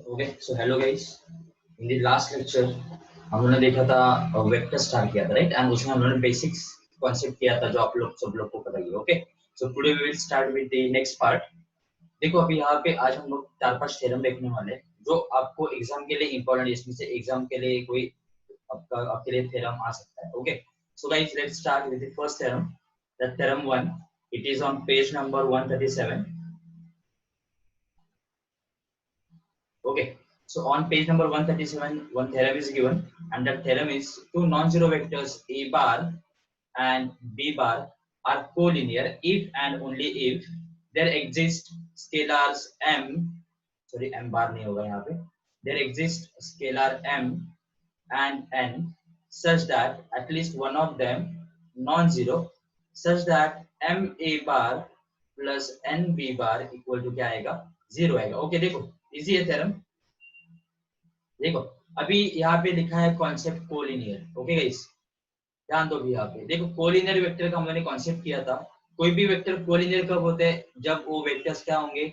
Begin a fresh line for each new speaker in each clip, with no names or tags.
Okay so hello guys, in the last lecture हम लोगों ने देखा था वेक्टर स्टार्ट किया था राइट, एंड उसमें हम लोगों ने बेसिक्स कॉन्सेप्ट किया था जो आप लोग सब लोग को पता ही है। Okay so today we will start with the next part. देखो अभी यहाँ पे आज हम लोग 4-5 थ्योरम देखने वाले हैं जो आपको एग्जाम के लिए इंपॉर्टेंट है। इसमें से एग्जाम के लिए कोई आपके लिए थ्योरम आ सकता है। Okay so guys let's start with the first theorem, the theorem 1। It is on page number 137। Okay, so on page number 137, one theorem is given, and that theorem is two non-zero vectors a bar and b bar are collinear if and only if there exist scalars m, sorry m bar नहीं होगा यहाँ पे, there exist scalar m and n such that at least one of them non-zero, such that m a bar plus n b bar equal to क्या आएगा, 0 आएगा। Okay देखो easy है theorem. देखो अभी यहाँ पे लिखा है कॉन्सेप्ट कोलिनियर। ओके गाइस ध्यान दो भी यहाँ पे देखो, कोलिनियर वेक्टर का हमने कॉन्सेप्ट किया था। कोई भी वेक्टर कोलिनियर कब होते हैं, जब वो वेक्टर्स क्या होंगे,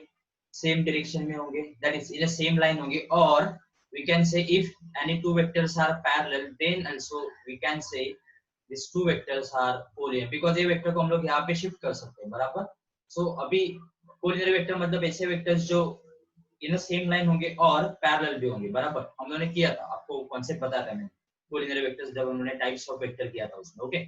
सेम डायरेक्शन में होंगे, that is in a same line होंगे, और we can say if any two vectors are parallel then also we can say this two vectors are collinear, because ये वेक्टर को हम लोग यहाँ पे शिफ्ट कर सकते हैं बराबर। सो अभी कोलिनियर वेक्टर मतलब ऐसे वेक्टर्स जो इन सेम लाइन होंगे और पैरेलल भी होंगे बराबर। हम लोगों ने किया था, आपको कॉन्सेप्ट बताया था मैंने कोलिनियर वेक्टर्स जब हमने टाइप्स ऑफ वेक्टर किया था उसमें। ओके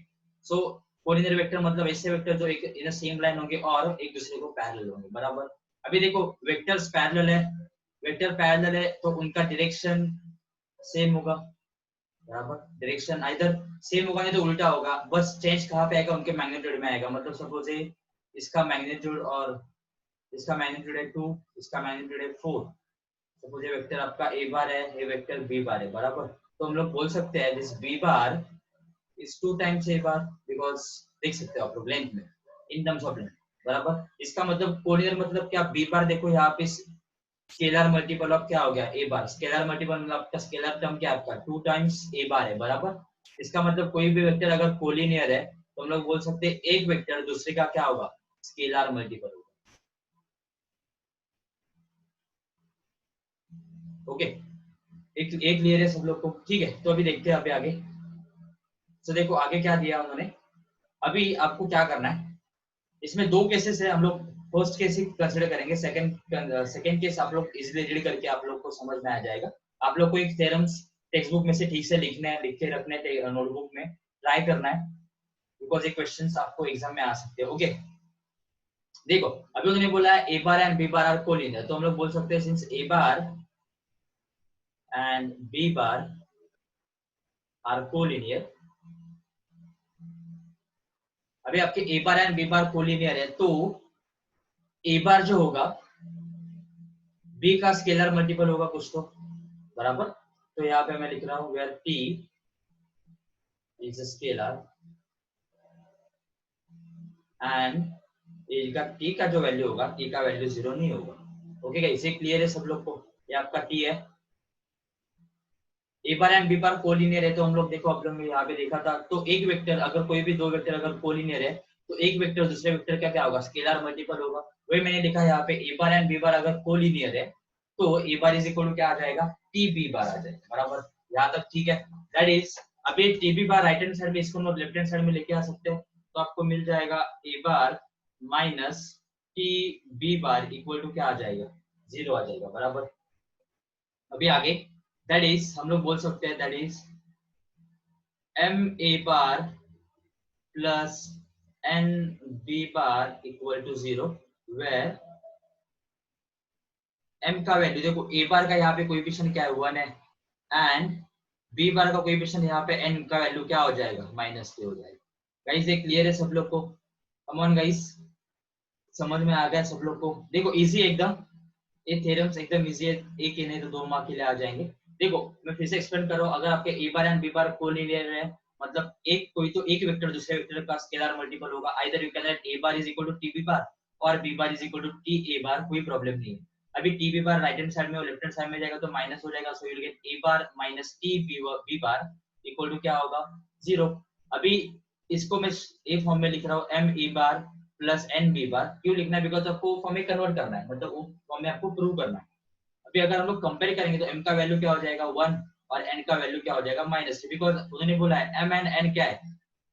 सो कोलिनियर वेक्टर मतलब ऐसे वेक्टर जो एक इन सेम लाइन होंगे और एक दूसरे को पैरेलल होंगे बराबर। अभी देखो वेक्टर्स पैरेलल है, वेक्टर पैरेलल है तो उनका डायरेक्शन सेम होगा बराबर। डायरेक्शन आइदर सेम होगा नहीं तो उल्टा होगा, बस चेंज कहाँ पे आएगा, उनके मैग्नीट्यूड में आएगा। मतलब सपोज इसका मैग्नीट्यूड और इसका मैग्नीट्यूड है 2, इसका मैग्नीट्यूड है 4। सपोज ये वेक्टर आपका a बार है, ये वेक्टर b बार है बराबर। तो हम लोग बोल सकते हैं this b bar is 2 times a bar, because देख सकते हो आप लोग लेंथ में इन टर्म्स ऑफ लेंथ बराबर। इसका मतलब कोलिनियर मतलब क्या, b बार देखो यहाँ पे स्केलर मल्टीपल ऑफ क्या हो गया, a बार। स्केलर मल्टीपल मतलब आपका स्केलर टर्म क्या आपका 2 टाइम्स a बार है बराबर। इसका मतलब कोई भी वेक्टर अगर कोलिनियर है तो हम लोग बोल सकते हैं एक वेक्टर दूसरे का क्या होगा, स्केलर मल्टीपल होगा। ओके एक क्लियर है सब लोग को, ठीक है। तो अभी देखते हैं अभी आगे। तो देखो आगे क्या दिया उन्होंने। अभी आपको क्या करना है, इसमें दो केसेस है, हम लोग फर्स्ट केस ही कंसीडर करेंगे, सेकंड केस आप लोग इजीली रीड करके आप लोग को समझ में आ जाएगा। आप लोग को एक थ्योरम्स टेक्स्ट बुक में से ठीक से लिखने हैं, लिख के रखने नोटबुक में, ट्राई करना है, बिकॉज ये क्वेश्चंस आपको एग्जाम में आ सकते हैं। ओके देखो अभी उन्होंने बोला है A bar and B bar are collinear, तो हम लोग बोल सकते हैं since A bar and b bar are collinear। अभी आपके a bar and b bar collinear है तो a बार जो होगा b का स्केलर मल्टीपल होगा कुछ तो बराबर। तो यहाँ पे मैं लिख रहा हूँ where t is a scalar and t का जो वैल्यू होगा, t का वैल्यू 0 नहीं होगा। ओके गाइस ये क्लियर है सब लोग को, ये आपका t है। A bar and B bar collinear है तो हम लोग देखो अब हमने यहाँ पे देखा था, तो एक वेक्टर अगर कोई भी दो वेक्टर अगर कोलिनियर है तो एक वेक्टर दूसरे वेक्टर का क्या होगा, स्केलर मल्टीपल होगा। वही मैंने लिखा यहाँ पे ए बार एंड बी बार अगर कोलिनियर है तो ए बार इज इक्वल टू क्या आ जाएगा, टी बी बार आ जाएगा बराबर। यहाँ तक ठीक है, दैट इज अभी T B bar right hand side में, इसको हम लेफ्ट हैंड साइड में लेके आ सकते हो, तो आपको मिल जाएगा A bar minus T B bar equal to क्या आ जाएगा, 0 आ जाएगा बराबर। अभी आगे दैट इज हम लोग बोल सकते हैं that is M A bar plus N B bar equal to 0, where M का वैल्यू देखो, ए बार का यहाँ पे कोएफिशिएंट क्या है 1 है, एंड बी बार का कोएफिशिएंट यहाँ पे एन का वैल्यू क्या हो जाएगा, -k हो जाएगा। गाइस ये क्लियर है सब लोग को, कम ऑन गाइस समझ में आ गया सब लोग को। देखो इजी एकदम, ये थ्योरम्स एकदम इजी है, एक ही नहीं तो 2 मार्क के लिए आ जाएंगे। देखो मैं फिर से एक्सप्लेन कर रहा हूँ, अगर आपके ए bar and B bar collinear है मतलब एक कोई तो एक वेक्टर दूसरे वेक्टर का स्केलर मल्टीपल होगा, either you can write A bar is equal to T B bar और B bar is equal to T A bar, कोई प्रॉब्लम नहीं है। अभी T B bar right hand side में और लेफ्ट हैंड साइड में जाएगा तो माइनस हो जाएगा, so you will get A bar minus T B bar equal to क्या होगा, 0। अभी इसको मैं ए फॉर्म में लिख रहा हूँ M A bar plus N B bar, क्यों लिखना है, बिकॉज आपको फॉर्म में कन्वर्ट करना है, मतलब वो फॉर्म में आपको प्रूव करना है। अभी अगर हम लोग कंपेयर करेंगे तो m का वैल्यू क्या हो जाएगा 1 और n का वैल्यू क्या हो जाएगा -3, बिकॉज उन्होंने बोला है m एंड n क्या है,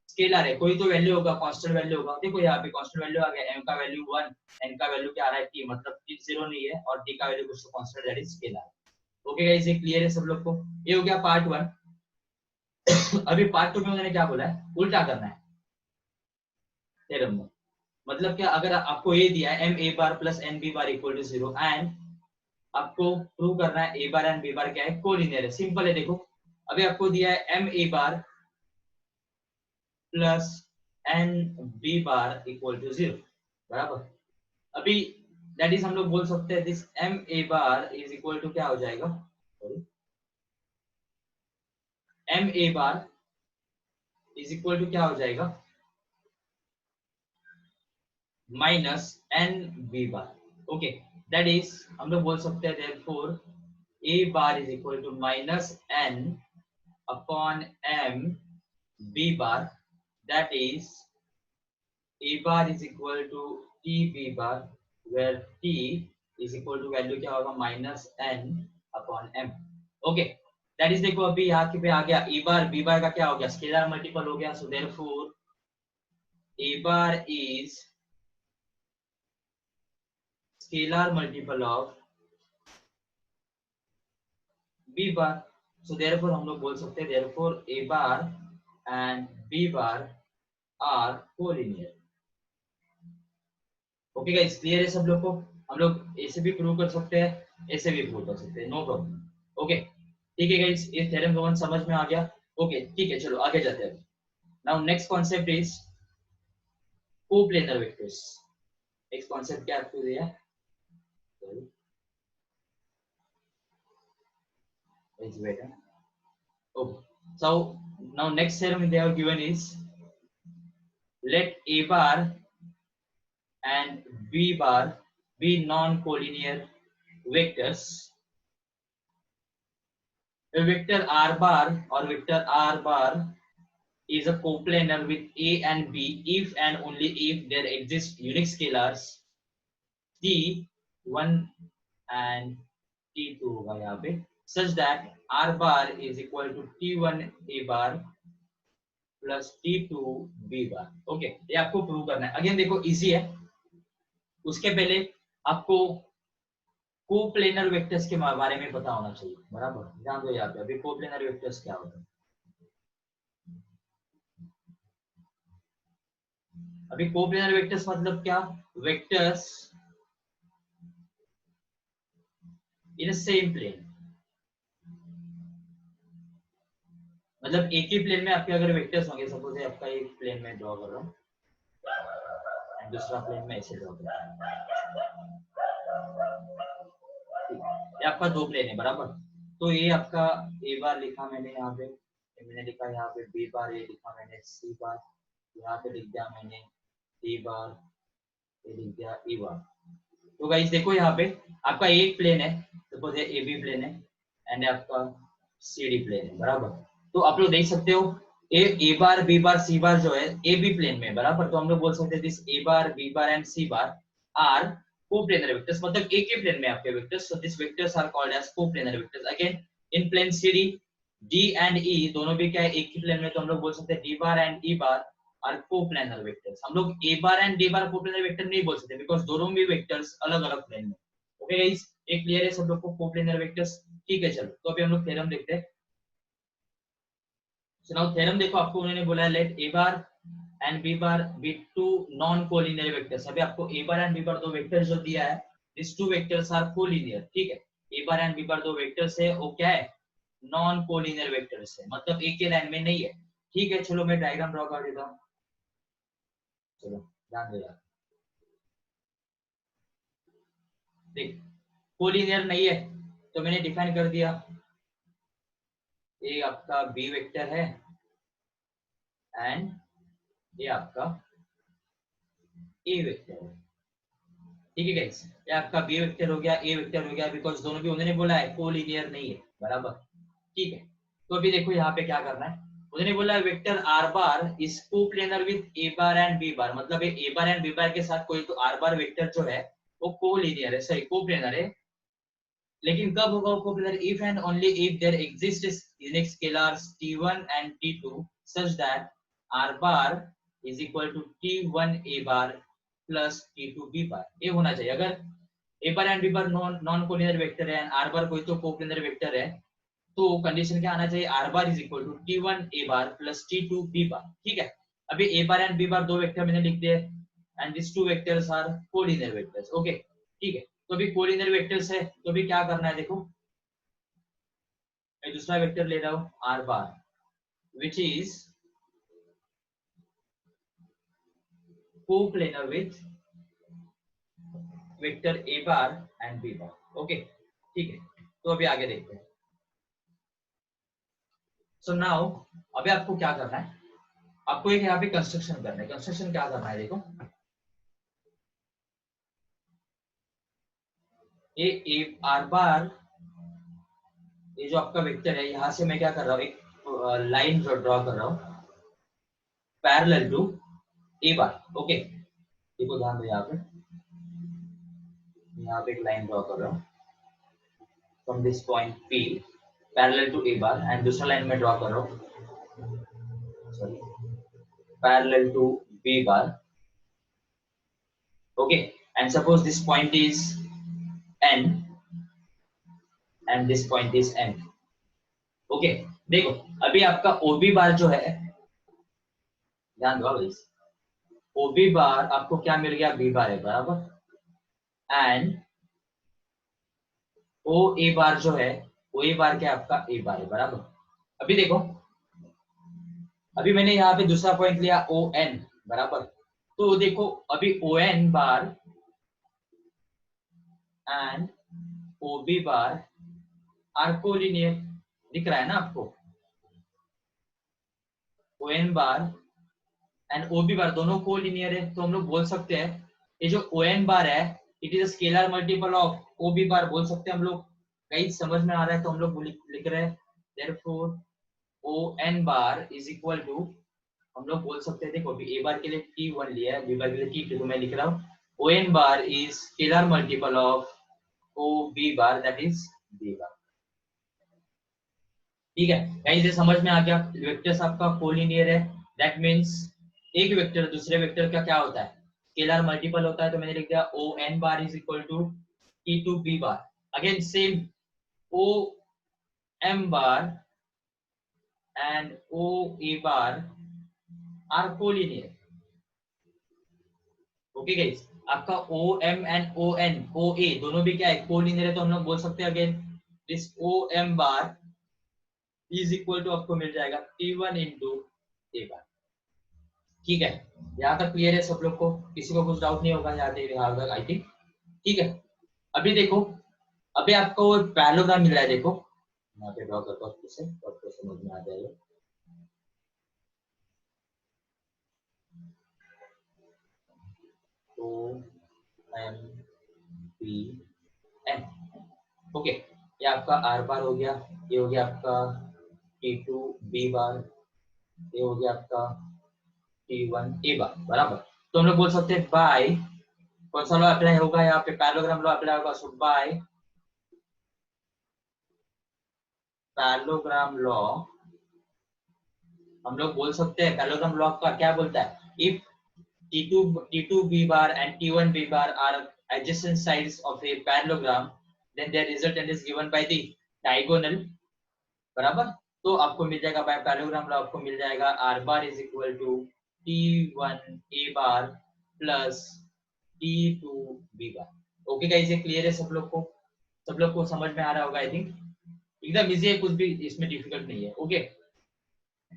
स्केलर है, कोई तो वैल्यू होगा, कांस्टेंट वैल्यू होगा। देखो यहाँ पे कांस्टेंट वैल्यू आ गया, m का वैल्यू 1, n का वैल्यू क्या आ रहा है t, मतलब t 0 नहीं है, और t का वैल्यू कुछ तो constant, that is scalar. Okay guys, ये क्लियर है सब लोग को? ये हो गया पार्ट 1। अभी पार्ट 2 में उन्होंने क्या बोला है, उल्टा करना है थ्योरम में। मतलब क्या, अगर आपको ये दिया है m a bar plus n b bar equal to 0 and आपको प्रूव करना है a bar and b bar क्या है, कोलिनियर है। सिंपल है, देखो अभी आपको दिया है m a bar plus n b bar equal to 0, बराबर। अभी दैट इज हम लोग बोल सकते हैं this m a bar is equal to क्या हो जाएगा, sorry, m a bar is equal to क्या हो जाएगा, minus n b bar. Okay, that is हम लोग बोल सकते हैं therefore a bar is equal to minus n upon m b bar, that is a bar is equal to t b bar, where t is equal to value क्या होगा minus n upon m। Okay, that is देखो अभी यहाँ पे आ गया a bar b बार का क्या हो गया, स्केलर मल्टीपल हो गया। So therefore a bar is scalar multiple of b bar. So therefore हम लोग बोल सकते हैं therefore a bar and b bar are collinear. Okay guys, clear है सब लोग को? हम लोग ऐसे भी प्रूव कर सकते हैं, ऐसे भी प्रूव कर सकते हैं, नो प्रॉब्लम। ओके, ठीक है गाइस, ये थ्योरम वन समझ में आ गया। ओके, ठीक है, चलो आगे जाते हैं। Now next concept is coplanar vectors. Next concept क्या आपको दिया है, इज बेटा। Okay, so now next theorem they have given is let a bar and b bar be non-collinear vectors. A vector r bar or vector r bar is a coplanar with a and b if and only if there exist unique scalars t1 and t2 होगा यहाँ पे, such that r bar is equal to t1 a bar plus t2 b bar। Okay, ये आपको prove करना है। Again देखो easy है, उसके पहले आपको कोप्लेनर वेक्टर्स के बारे में पता होना चाहिए, बराबर। ध्यान दो यहाँ पे, अभी कोप्लेनर वेक्टर्स क्या होता है। अभी कोप्लेनर वेक्टर्स मतलब क्या, vectors in a same plane, मतलब एक ही प्लेन में आपके अगर वेक्टर्स होंगे, सपोज आपका एक प्लेन में ड्रॉ कर रहा हूँ, दूसरा प्लेन में ऐसे ड्रॉ कर रहा हूँ, ये आपका दो प्लेन है, बराबर। तो ये आपका ए बार लिखा मैंने यहाँ पे, मैंने लिखा यहाँ पे बी बार, ये लिखा मैंने सी बार, यहाँ पे लिख दिया मैंने डी बार, ये लिख दिया ई बार। तो गाइस देखो यहाँ पे आपका एक प्लेन है, सपोज ये ए बी प्लेन है एंड आपका सी डी प्लेन है, बराबर। तो आप लोग देख सकते हो ए बार बी बार सी बार जो है ए बी प्लेन में, बराबर। तो हम लोग बोल सकते हैं this A bar B bar and C bar are coplanar vectors, मतलब एक ही प्लेन में आपके vectors. So this vectors are called as coplanar vectors. Again in plane CD D and E दोनों भी क्या है, एक ही प्लेन में, तो हम लोग बोल सकते हैं D bar and E bar are coplanar vectors. हम लोग A bar and D bar coplanar vector नहीं बोल सकते, बिकॉज़ दोनों भी वेक्टर्स अलग अलग प्लेन में। ओके गाइस, एक क्लियर है सब लोग को कोप्लेनर वेक्टर्स? ठीक है, चलो तो अभी हम लोग थ्योरम देखते हैं। सो नाउ थ्योरम देखो, आपको उन्होंने बोला है let A bar and B bar be two non collinear vectors. अभी आपको ए बार एंड बी बार दो वेक्टर्स जो दिया है, this two vectors are collinear. ठीक है, ए बार एंड बी बार दो वेक्टर्स है, वो क्या है, नॉन कोलिनियर वेक्टर्स है, मतलब एक ही लाइन में नहीं है। ठीक है, चलो मैं डायग्राम ड्रॉ कर देता हूँ, चलो ध्यान दो यार। देख, कोलिनियर नहीं है तो मैंने डिफाइन कर दिया, ये आपका बी वेक्टर है एंड ये आपका ए वेक्टर है। ठीक है गाइस, ये आपका बी वेक्टर हो गया, ए वेक्टर हो गया, बिकॉज दोनों भी उन्होंने बोला है कोलिनियर नहीं है, बराबर। ठीक है, तो अभी देखो यहाँ पे क्या करना है, उन्होंने बोला है vector R bar is coplanar with A bar and B bar, मतलब ए बार एंड बी बार के साथ कोई तो आर बार वेक्टर जो है वो कोलिनियर है, सॉरी कोप्लेनर है लेकिन कब होगा वो coplanar? If and only if there exists unique scalars t1 and t2 such that r bar is equal to t1 a bar plus t2 b bar. ये होना चाहिए. अगर a bar and b bar non collinear vector है and r bar कोई तो coplanar vector है, तो condition क्या आना चाहिए? r bar is equal to t1 a bar plus t2 b bar. ठीक है. अभी a bar and b bar दो वेक्टर मैंने लिख दिए and this two vectors are collinear vectors. Okay, ठीक है. तो अभी कोलिनियर वेक्टर्स है, तो अभी क्या करना है? देखो, मैं दूसरा वेक्टर ले रहा हूं r bar which is coplanar with vector a bar and b bar. Okay, ठीक है. तो अभी आगे देखते हैं. सो नाउ अभी आपको क्या करना है? आपको एक यहाँ पे कंस्ट्रक्शन करना है. कंस्ट्रक्शन क्या करना है? देखो, ये r bar, ये जो आपका वेक्टर है, यहां से मैं क्या कर रहा हूँ? एक लाइन ड्रॉ कर रहा हूँ parallel to a bar. Okay, देखो ध्यान दो, यहाँ पे एक लाइन ड्रॉ कर रहा हूँ from this point P parallel to a bar एंड दूसरा लाइन में ड्रॉ कर रहा हूँ, sorry, parallel to b bar. Okay, and suppose this point is n and this point is n. Okay, देखो अभी आपका OB बार जो है, ध्यान दो भाई, OB बार आपको क्या मिल गया? B बार है, बराबर. एंड OA बार जो है, OA बार क्या आपका? A बार है, बराबर. अभी देखो, अभी मैंने यहाँ पे दूसरा पॉइंट लिया ON, बराबर. तो देखो अभी ON bar and OB bar are collinear. दिख रहा है ना आपको? ON bar and OB bar दोनों कोलिनियर है, तो हम लोग बोल सकते हैं ये जो ON बार है it is a scalar multiple of OB बार, बोल सकते हैं हम लोग. कहीं समझ में आ रहा है तो हम लोग लिख रहे हैं therefore ON bar is equal to, हम लोग बोल सकते हैं, देखो अभी A बार के लिए T1 लिया है, B बार के लिए T2, तो मैं लिख रहा हूँ ON bar is scalar multiple of OB bar that is B बार. ठीक है, कहीं से समझ में आ गया? वेक्टर्स आपका कोलिनियर है, दैट मींस एक वेक्टर दूसरे वेक्टर का क्या होता है? स्केलर मल्टीपल होता है. तो मैंने लिख दिया ON bar is equal to T2 B bar. Again same OM bar and OA bar are collinear. Okay guys, आपका OM एंड OA दोनों भी क्या है? कोलिनियर है. तो हम लोग बोल सकते हैं again this OM bar is equal to आपको मिल जाएगा T1 इंटू A बार. ठीक है, यहाँ तक क्लियर है सब लोग को? किसी को कुछ डाउट नहीं होगा यहाँ तक? आई थिंक ठीक है. अभी देखो, अभी आपको पैरेललोग्राम मिल रहा है. देखो यहाँ पे ड्रॉ करता हूँ, इसे आपको समझ में आ जाएगा. OMPN. ओके, ये आपका R बार हो गया, ये हो गया आपका T2 B बार, ये हो गया आपका T1 A बार, बराबर. तो हम लोग बोल सकते हैं बाय कौन सा लॉ अप्लाई होगा? यहाँ पे पैरेललोग्राम लॉ अप्लाई होगा. सो बाय पैरेललोग्राम लॉ हम लोग बोल सकते हैं, पैरेललोग्राम लॉ का क्या बोलता है? If T2 B bar and T1 B bar are adjacent sides of a parallelogram, then their resultant is given by the diagonal, बराबर. तो आपको मिल जाएगा बाय पैरेललोग्राम लॉ, आपको मिल जाएगा R bar is equal to T1 A bar plus T2 B bar. Okay guys, ये clear है सब लोग को? सब लोग को समझ में आ रहा होगा आई थिंक. एकदम इजी है, कुछ भी इसमें डिफिकल्ट नहीं है. ओके,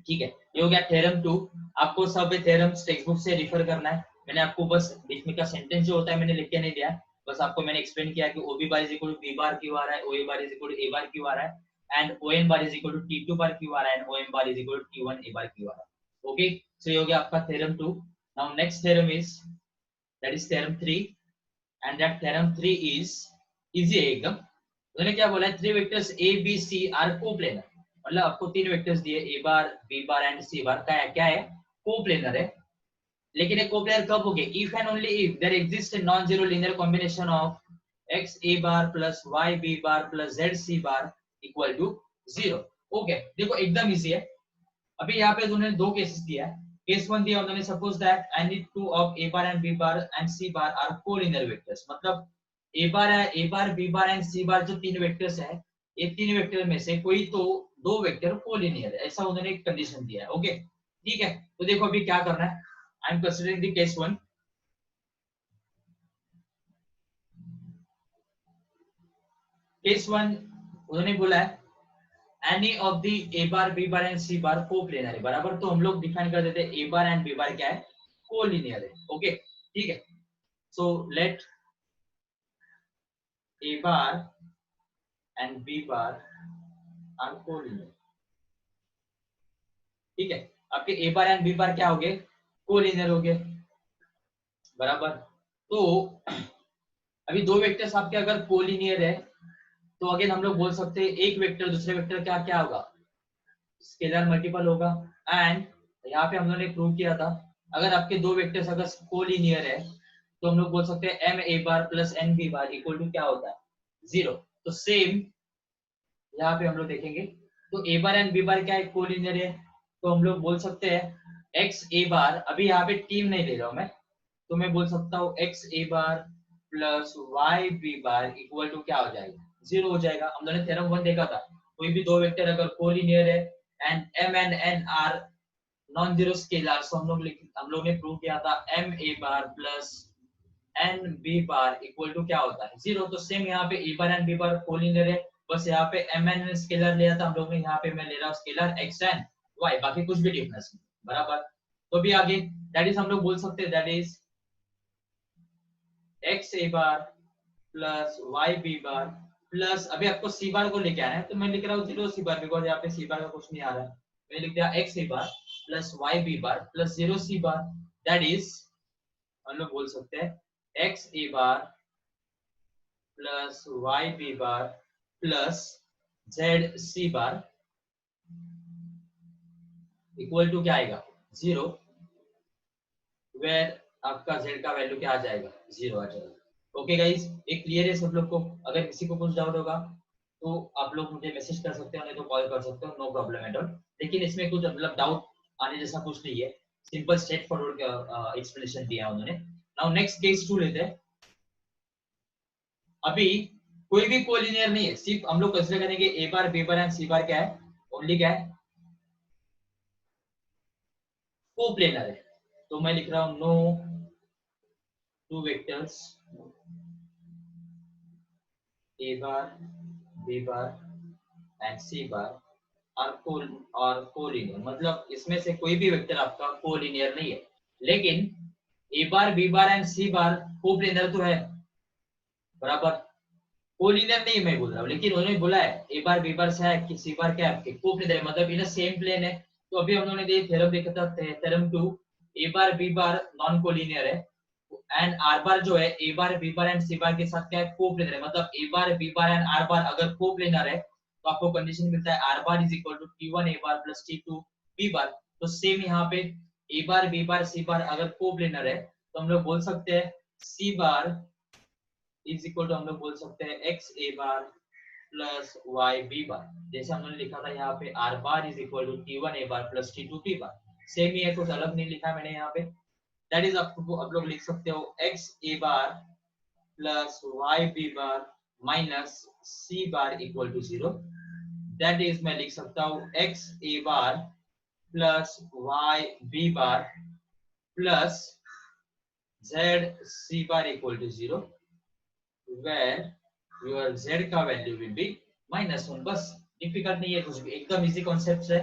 ठीक है. ये हो गया थ्योरम 2. आपको सब थ्योरम्स टेक्स्ट बुक से रिफर करना है. मैंने आपको बस बीच में का सेंटेंस जो होता है मैंने लिख के नहीं दिया, बस आपको मैंने एक्सप्लेन किया कि OB bar is equal to B bar क्यों आ रहा है, OA bar is equal to A bar क्यों आ रहा है, and ON bar is equal to T2 bar क्यों आ रहा है, and OM bar is equal to T1 A bar क्यों आ रहा है. ओके, सो ये हो गया आपका theorem 2. Now next theorem is that is theorem 3 and that theorem 3 is easy है एकदम. उन्होंने क्या बोला है? 3 vectors A B C are coplanar. मतलब आपको 3 वेक्टर्स दिए A bar B bar and C bar, क्या है? कोप्लेनर है. लेकिन एक कोप्लेनर कब हो गए? If and only if there exist a non zero linear combination of X A bar plus Y B bar plus Z C bar equal to 0। Okay, देखो एकदम इजी है। अभी यहाँ पे उन्होंने दो केसेस दिया है। केस वन दिया उन्होंने, suppose that any two of A bar and B bar and C bar are collinear vectors, मतलब ए बार है, A bar B bar and C बार जो तीन वेक्टर्स है, ये तीन वेक्टर में से कोई तो दो वेक्टर कोलिनियर है, ऐसा उन्होंने एक कंडीशन दिया है। ओके ठीक है, तो देखो अभी क्या करना है। I am considering the case one. Case one उन्होंने बोला है any of the A bar B bar and C bar coplanar है, बराबर। तो हम लोग डिफाइन कर देते हैं ए बार एंड बी बार क्या है, कोलिनियर है। ओके ठीक है, so let A bar and B bar are collinear. ठीक है, आपके ए बार एंड बी बार क्या हो गए, कोलिनियर हो गए, बराबर। तो अभी दो वेक्टर्स आपके अगर कोलिनियर है तो अगेन हम लोग बोल सकते हैं एक वेक्टर दूसरे वेक्टर क्या क्या होगा, स्केलर मल्टीपल होगा। एंड यहाँ पे हम लोगों ने प्रूव किया था अगर आपके दो वेक्टर्स अगर कोलिनियर है तो हम लोग बोल सकते हैं M A bar plus N B bar equal to क्या होता है, 0। तो सेम यहाँ पे हम लोग देखेंगे, तो ए बार एंड बी बार क्या है, कोलिनियर है, तो हम लोग बोल सकते हैं एक्स ए बार, अभी यहाँ पे टीम नहीं ले रहा हूं मैं, तो मैं बोल सकता हूँ X A bar plus Y B bar equal to क्या हो जाएगा, 0 हो जाएगा। हम लोगों ने थ्योरम 1 देखा था, कोई भी दो वेक्टर अगर कोलिनियर है and M and N are non zero scalar, तो हम लोग ने प्रूव किया था M A bar plus N B bar equal to क्या होता है, 0। तो सेम यहाँ पे A bar and B bar collinear है, बस यहाँ पे एम एन स्केलर लिया था हम लोग ने, यहाँ पे मैं ले रहा हूँ स्केलर एक्स एंड वाई, बाकी कुछ भी डिफरेंस नहीं, बराबर। तो भी आगे दैट इज हम लोग बोल सकते हैं that is X A bar plus Y B bar plus, अभी आपको सी बार को लेके आना है तो मैं लिख रहा हूँ 0 सी बार, बिकॉज यहाँ पे सी बार का कुछ नहीं आ रहा है। मैं लिख दिया X A bar plus Y B bar plus 0 C bar, that is हम लोग बोल सकते हैं X A bar plus Y B bar plus Z C bar equal to क्या आएगा, 0, वेयर आपका z का वैल्यू क्या आ जाएगा, 0 आ जाएगा। ओके गाइस, एक क्लियर है सब लोग को? अगर किसी को कुछ डाउट होगा तो आप लोग मुझे मैसेज कर सकते हो, नहीं तो कॉल कर सकते हो, नो प्रॉब्लम एट ऑल। लेकिन इसमें कुछ मतलब डाउट आने जैसा कुछ नहीं है, सिंपल स्ट्रेट फॉरवर्ड एक्सप्लेनेशन दिया उन्होंने। नाउ नेक्स्ट केस 2 लेते हैं। अभी कोई भी कोलिनियर नहीं है, सिर्फ हम लोग कंसीडर करेंगे ए bar B bar and C बार क्या है, ओनली क्या है, कोप्लेनर है। तो मैं लिख रहा हूं no two vectors A bar B bar and C bar are collinear, मतलब इसमें से कोई भी वेक्टर आपका कोलिनियर नहीं है। लेकिन A bar B bar and C bar coplanar तो है, बराबर। कोलिनियर नहीं मैं बोल रहा हूँ, लेकिन उन्होंने बोला है ए बार बी बार से है कि सी बार क्या है आपके कोप्लेनर है, मतलब इन सेम प्लेन है। तो अभी हम लोगों ने थ्योरम देखा था, थ्योरम 2, ए बार बी बार नॉन कोलिनियर है एंड आर बार जो है A bar B bar and C बार के साथ क्या है, कोप्लेनर है, मतलब A bar B bar and R bar अगर कोप्लेनर है तो आपको कंडीशन मिलता है R bar is equal to T one A bar plus T two B bar. तो सेम यहाँ पे ए बार बी बार सी बार अगर कोप्लेनर है तो हम लोग बोल सकते हैं C bar is equal to, हम लोग बोल सकते हैं X A bar plus Y B bar, जैसे हमने लिखा था यहाँ पे R bar is equal to T one A bar plus T two B bar, same ही है, कुछ अलग नहीं लिखा मैंने यहाँ पे। दैट इज आपको आप लोग लिख सकते हो X A bar plus Y B bar minus C bar equal to 0। That is मैं लिख सकता हूँ X A bar plus Y B bar plus Z C bar equal to 0, where your z का वैल्यू विल बी -1। बस difficult नहीं है कुछ भी, एकदम इजी कॉन्सेप्ट है।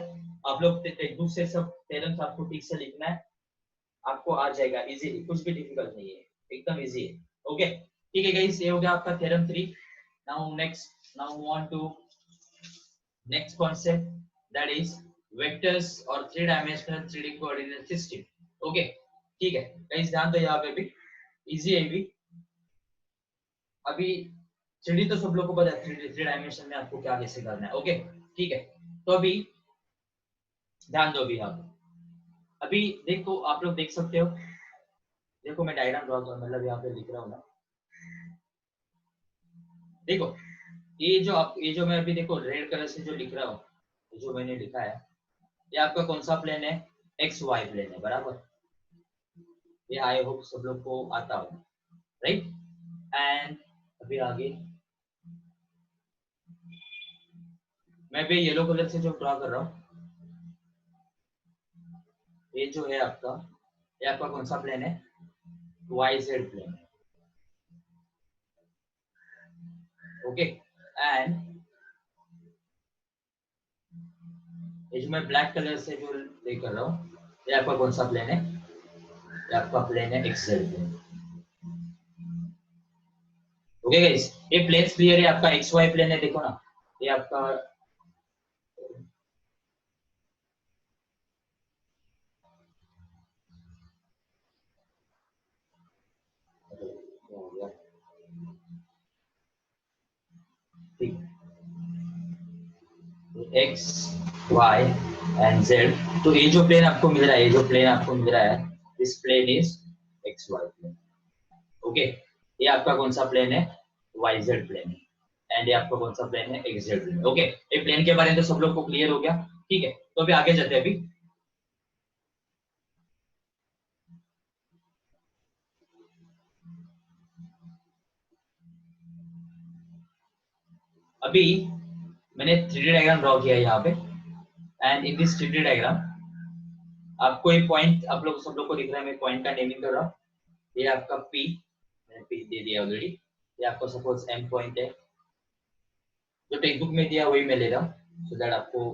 आप लोग टेक्स्ट बुक से सब थ्योरम्स आपको ठीक से लिखना है, आपको आ जाएगा इजीली, कुछ भी डिफिकल्ट नहीं है, एकदम इजी है। ओके ठीक है गाइस, ये हो गया आपका theorem 3। Now move on to next concept, that is vectors और 3 dimensional 3D coordinate system. Okay ठीक है गाइस, ध्यान दो यहाँ पे भी इजी है भी। अभी 3D तो सब लोग को पता है, 3 डायमेंशन में आपको क्या कैसे करना है। ओके ठीक है, तो अभी ध्यान दो अभी आप, अभी देखो आप लोग देख सकते हो, देखो मैं डायग्राम ड्रॉ कर मतलब यहाँ पे लिख रहा हूँ ना, देखो ये जो मैं अभी देखो रेड कलर से जो लिख रहा हूँ, जो मैंने लिखा है, ये आपका कौन सा प्लेन है? एक्स वाई प्लेन है, बराबर। ये आई होप सब लोग को आता हो, राइट। एंड अभी आगे मैं भी येलो कलर से जो ड्रॉ कर रहा हूँ, ये जो है आपका, ये आपका कौन सा प्लेन है? Y Z plane, okay. And ये जो मैं ब्लैक कलर से जो ले कर रहा हूँ, ये आपका कौन सा प्लेन है? ये आपका प्लेन है X Z plane, okay guys. ये प्लेन क्लियर है, आपका एक्स वाई प्लेन है, देखो ना, ये आपका ठीक, एक्स वाई एंड जेड। तो ये जो प्लेन आपको मिल रहा है, ये जो प्लेन आपको मिल रहा है, this plane is X Y plane, okay. ये आपका कौन सा प्लेन है? वाई जेड प्लेन, एंड ये आपका कौन सा प्लेन है? X Z plane, okay. ये प्लेन के बारे में तो सब लोग को क्लियर हो गया, ठीक है। तो अभी आगे चलते हैं। अभी मैंने 3D डायग्राम ड्रॉ किया है यहाँ पे, and in this 3D diagram आपको एक पॉइंट, आप लोग सब लोग को दिख रहा है, मैं पॉइंट का नेमिंग कर रहा हूँ। ये आपका पी, मैंने पी दे दिया ऑलरेडी। ये आपको सपोज एम पॉइंट है, जो टेक्स्ट बुक में दिया वही मैं ले रहा हूँ, सो दैट आपको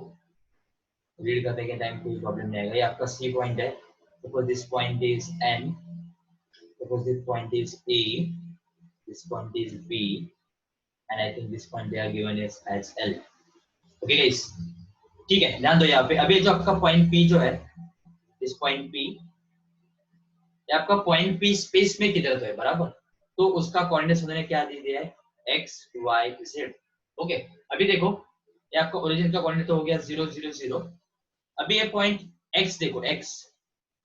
रीड करने के टाइम कोई प्रॉब्लम नहीं आएगा। ये आपका सी पॉइंट है, suppose this point is N, suppose this point is A, this point is B, and I think this point they are given as L, okay guys. ठीक है, ध्यान दो यहाँ पे। अभी जो आपका पॉइंट पी जो है, दिस पॉइंट पी, ये आपका पॉइंट पी स्पेस में किधर तो है, बराबर। तो उसका कोऑर्डिनेट्स उन्होंने क्या दे दिया है? X Y Z, okay. अभी देखो, ये आपका ओरिजिन का कोऑर्डिनेट तो हो गया 0 0 0। अभी ये पॉइंट एक्स देखो, एक्स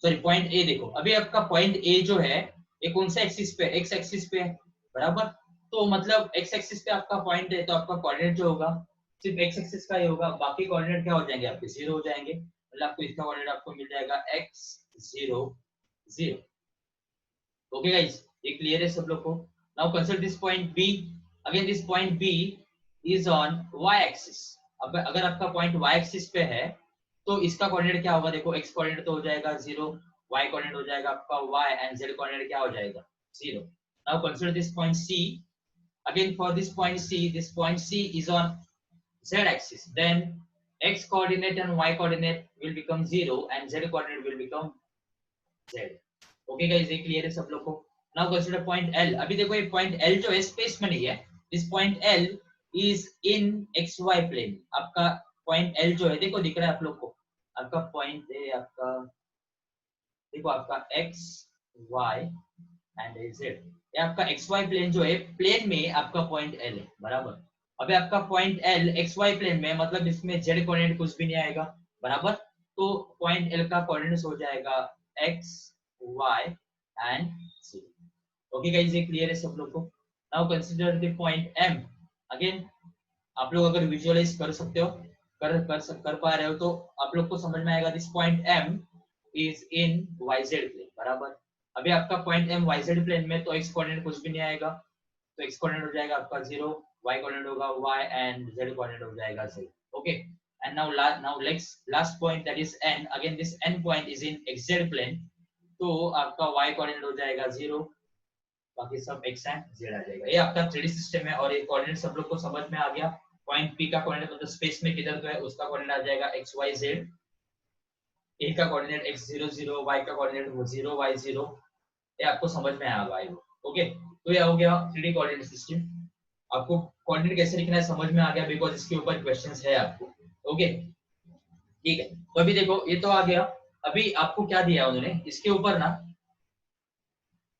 सॉरी पॉइंट ए देखो। अभी आपका पॉइंट ए जो है, ये कौन सा एक्सिस पे? एक्स एक्सिस पे है, बराबर। तो मतलब एक्स एक्सिस पे आपका पॉइंट है, तो आपका कोऑर्डिनेट जो होगा सिर्फ एक्स एक्सिस का ही होगा, बाकी कोऑर्डिनेट क्या हो जाएंगे? आपके जीरो हो जाएंगे। मतलब आपको इसका कोऑर्डिनेट आपको मिल जाएगा एक्स 0 0, ओके गाइस। ये क्लियर है सब लोग को? Now consider this point B, again this point B is on y axis. अब अगर आपका पॉइंट y एक्सिस पे है, तो इसका कोऑर्डिनेट क्या होगा? देखो, x कोऑर्डिनेट तो हो जाएगा 0, y कोऑर्डिनेट हो जाएगा आपका y, एंड z कोऑर्डिनेट क्या हो जाएगा? 0। Now consider this point c, again for this point c, this point c is on z axis, then x coordinate and y coordinate will become 0 and z coordinate will become z, okay guys. ये clear है सब लोग को? Now consider point L। अभी देखो, ये point L जो है स्पेस में नहीं है, this point L is in X Y plane. आपका पॉइंट L जो है, देखो दिख रहा है आप लोग को, आपका पॉइंट है आपका, देखो आपका x y एंड z, ये आपका एक्स वाई प्लेन जो है, प्लेन में आपका पॉइंट L है, बराबर। अभी आपका point L X Y plane में, मतलब इसमें z कोऑर्डिनेट कुछ भी नहीं आएगा, बराबर। तो पॉइंट L का कोऑर्डिनेट हो जाएगा x y and z, okay guys. ये क्लियर है सब लोग को? Now consider the point M, again आप लोग अगर विजुअलाइज कर सकते हो, कर पा रहे हो, तो आप लोग को समझ में आएगा this point M is in YZ plane, बराबर। अभी आपका पॉइंट M YZ प्लेन में, तो x कोऑर्डिनेट कुछ भी नहीं आएगा, तो x कोऑर्डिनेट हो जाएगा आपका 0, y कोऑर्डिनेट होगा y, एंड z कोऑर्डिनेट हो जाएगा z, okay. And now last point that is n, again this n point is in xz plane, तो आपका y कोऑर्डिनेट हो जाएगा 0, बाकी सब x एंड z आ जाएगा। ये आपका 3D सिस्टम है, और ये कोऑर्डिनेट सब लोग को समझ में आ गया। पॉइंट P का कोऑर्डिनेट मतलब स्पेस में किधर तो है, उसका कोऑर्डिनेट आ जाएगा x y z, a का कोऑर्डिनेट x 0 0, y का कोऑर्डिनेट 0 y 0। ये आपको समझ में आएगा, आई ओके। तो ये हो गया 3D कोऑर्डिनेट सिस्टम। आपको कोऑर्डिनेट कैसे लिखना है समझ में आ गया, बिकॉज इसके ऊपर क्वेश्चंस है आपको, ओके। ठीक है, तो अभी देखो, ये तो आ गया। अभी आपको क्या दिया उन्होंने इसके ऊपर ना,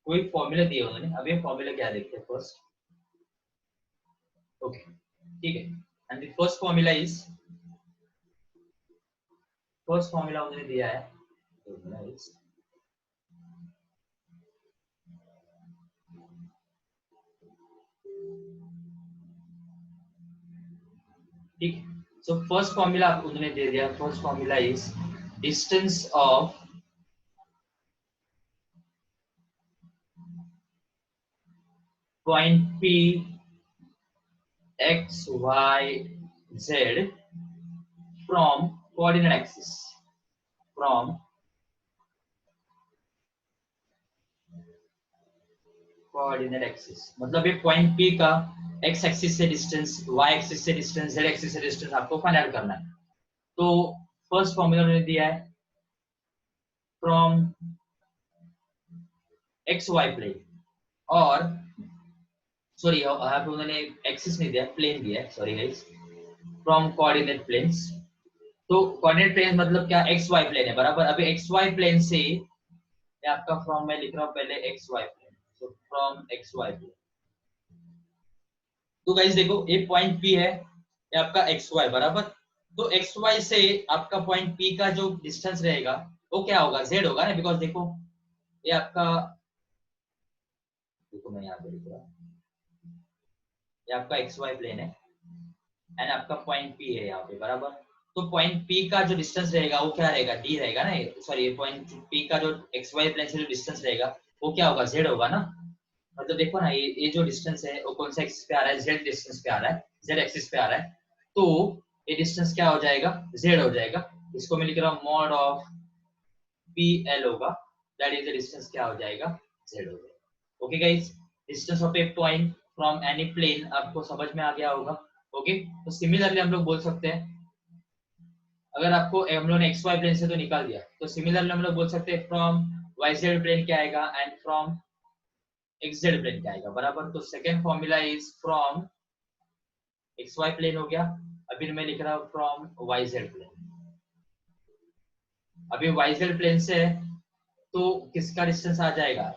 कोई फॉर्मूला दिया उन्होंने। अभी हम फॉर्मूला क्या देखते हैं फर्स्ट, ओके, ठीक है। एंड द फर्स्ट फॉर्मूला उन्होंने दिया है, formula is, ठीक है। सो फर्स्ट फॉर्मूला उन्होंने दे दिया, first formula is distance of point P x y z from coordinate axis, from coordinate axis, मतलब ये पॉइंट P का x एक्सिस से डिस्टेंस, y एक्सिस से डिस्टेंस, z एक्सिस से डिस्टेंस आपको फाइंड आउट करना है। तो फर्स्ट फॉर्मूला उन्होंने दिया है फ्रॉम एक्स वाई प्लेन, और सॉरी यहाँ पे उन्होंने एक्सिस नहीं दिया, प्लेन दिया है, sorry guys, from coordinate planes. तो कोऑर्डिनेट प्लेन मतलब क्या, एक्स वाई प्लेन है बराबर। अभी एक्स वाई प्लेन से ये आपका फ्रॉम, मैं लिख रहा हूँ पहले एक्स वाई प्लेन, तो फ्रॉम एक्स वाई प्लेन। तो गाइस देखो ये पॉइंट P है, ये आपका एक्स वाई बराबर। तो एक्स वाई से आपका पॉइंट P का जो डिस्टेंस रहेगा वो क्या होगा, z होगा ना, बिकॉज देखो ये आपका, देखो मैं यहाँ पे लिख रहा हूँ, ये आपका एक्स वाई प्लेन है एंड आपका पॉइंट P है यहाँ पे बराबर। तो पॉइंट P का जो डिस्टेंस रहेगा वो क्या रहेगा, d रहेगा ना, सॉरी पॉइंट P का जो एक्स वाई प्लेन से जो डिस्टेंस रहेगा वो क्या होगा, z होगा ना। मतलब देखो ना, ये जो डिस्टेंस है वो कौन सा एक्सिस पे आ रहा है, z डिस्टेंस पे आ रहा है, z एक्सिस पे आ रहा है। तो ये डिस्टेंस क्या हो जाएगा, z हो जाएगा। इसको मैं लिख रहा हूँ मॉड ऑफ PL होगा, दैट इज द डिस्टेंस क्या हो जाएगा, z हो जाएगा। Okay guys, distance of a point from any plane आपको समझ में आ गया होगा। ओके, तो सिमिलरली हम लोग बोल सकते हैं, अगर आपको हम लोग ने एक्स वाई प्लेन से तो निकाल दिया, तो सिमिलरली हम लोग बोल सकते हैं फ्रॉम वाई जेड प्लेन क्या आएगा एंड फ्रॉम xz प्लेन क्या आएगा बराबर। तो second formula is from xy plane हो गया, अभी मैं लिख रहा हूँ फ्रॉम yz प्लेन। अभी yz प्लेन से तो किसका डिस्टेंस आ जाएगा,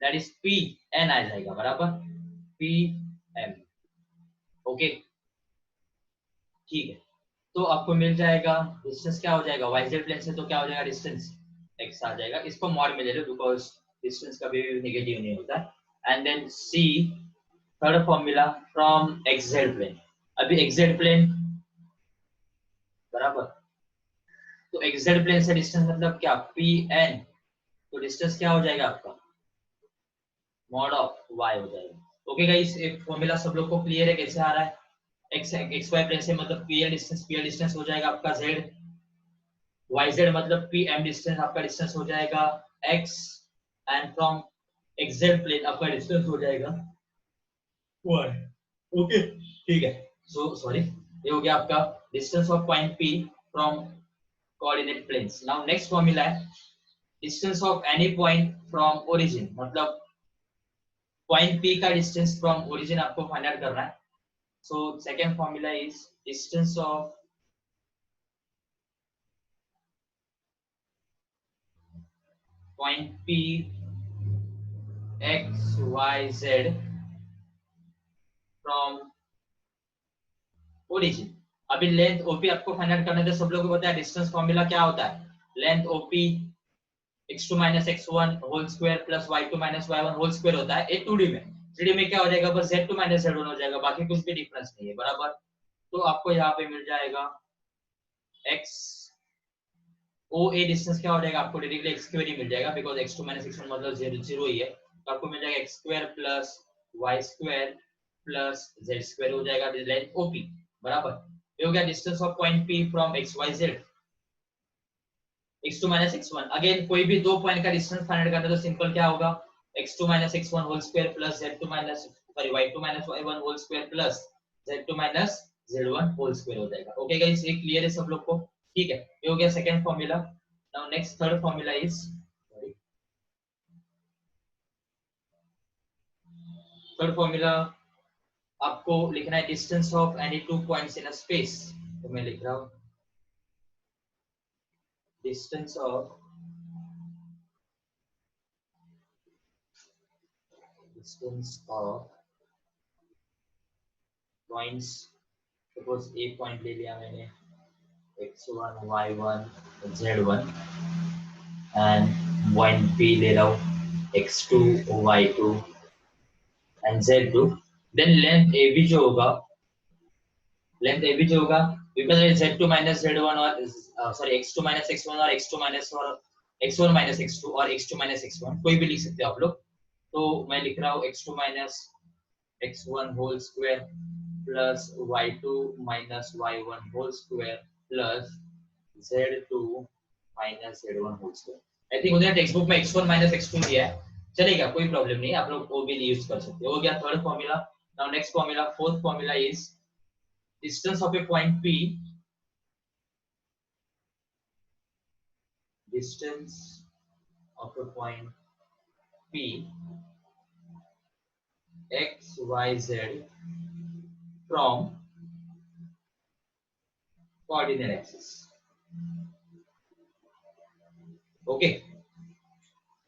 दैट इज pn आ जाएगा बराबर, pm। ओके ठीक है, तो आपको मिल जाएगा डिस्टेंस क्या हो जाएगा, yz प्लेन से तो क्या हो जाएगा डिस्टेंस x आ जाएगा। इसको मॉड में ले लो बिकॉज डिस्टेंस कभी भी नेगेटिव नहीं होता। And then C third formula from xz plane. अभी xz प्लेन बराबर, तो xz प्लेन से डिस्टेंस मतलब क्या, pn, तो डिस्टेंस क्या हो जाएगा आपका, मॉड ऑफ y हो जाएगा। ओके गाइस, एक फॉर्मूला सब लोग को क्लियर है कैसे आ रहा है, xy प्लेन से मतलब pl डिस्टेंस हो जाएगा आपका z, yz मतलब pm डिस्टेंस आपका डिस्टेंस हो जाएगा x, and from xz plane आपका डिस्टेंस हो जाएगा y। ओके ठीक है, सो सॉरी, ये हो गया आपका distance of point P from coordinate planes. Now next formula है distance of any point from origin, मतलब पॉइंट P का डिस्टेंस फ्रॉम ओरिजिन आपको फाइंड आउट करना है। So second formula is distance of point P x y z from origin. अभी length OP आपको find out करना है, तो सब लोगों को पता है डिस्टेंस फॉर्मूला क्या होता है, length OP x2 minus x1 whole square plus y2 minus y1 whole square होता है। 2D में, 3D में क्या हो जाएगा, बस z2 minus z1 हो जाएगा, बाकी कुछ भी डिफरेंस नहीं है बराबर। तो आपको यहाँ पे मिल जाएगा x OA डिस्टेंस क्या हो जाएगा, आपको डायरेक्टली x स्क्वायर ही मिल जाएगा बिकॉज़ x2 minus x1 मतलब 0 ही है। तो आपको मिल जाएगा x square plus y square plus z square हो जाएगा लेंथ OP बराबर। ये हो गया distance of point P from xyz, x2 minus x1। Again कोई भी दो पॉइंट का डिस्टेंस फाइंड करना है तो सिंपल क्या होगा, x2 minus x1 whole square plus z2 minus sorry y2 minus y1 whole square plus z2 minus z1 whole square हो जाएगा। ओके गाइस, ये क्लियर है सब लोग को, ठीक है, ये हो गया second formula. Now next third formula is, third formula आपको लिखना है distance of any two points in a space. तो मैं लिख रहा हूं distance of points, suppose A point ले लिया मैंने x1 y1 z1 and point P ले रहा हूँ x2 y2 and z2, then length AB जो होगा, लेंथ एबी जो होगा बिकॉज z2 minus z1 और सॉरी x2 minus x1 और x2 minus और x1 minus x2 और x2 minus x1 कोई भी लिख सकते हो आप लोग। तो मैं लिख रहा हूँ x2 minus x1 whole square plus y2 minus y1 whole square plus z2 minus z1 whole square। I think उधर टेक्स्ट बुक में x1 minus x2 दिया है, चलेगा कोई प्रॉब्लम नहीं, आप लोग वो भी यूज कर सकते हो। हो गया third formula. Now next formula, fourth formula is distance of a point P, distance of a point P x y z from coordinate axis। Okay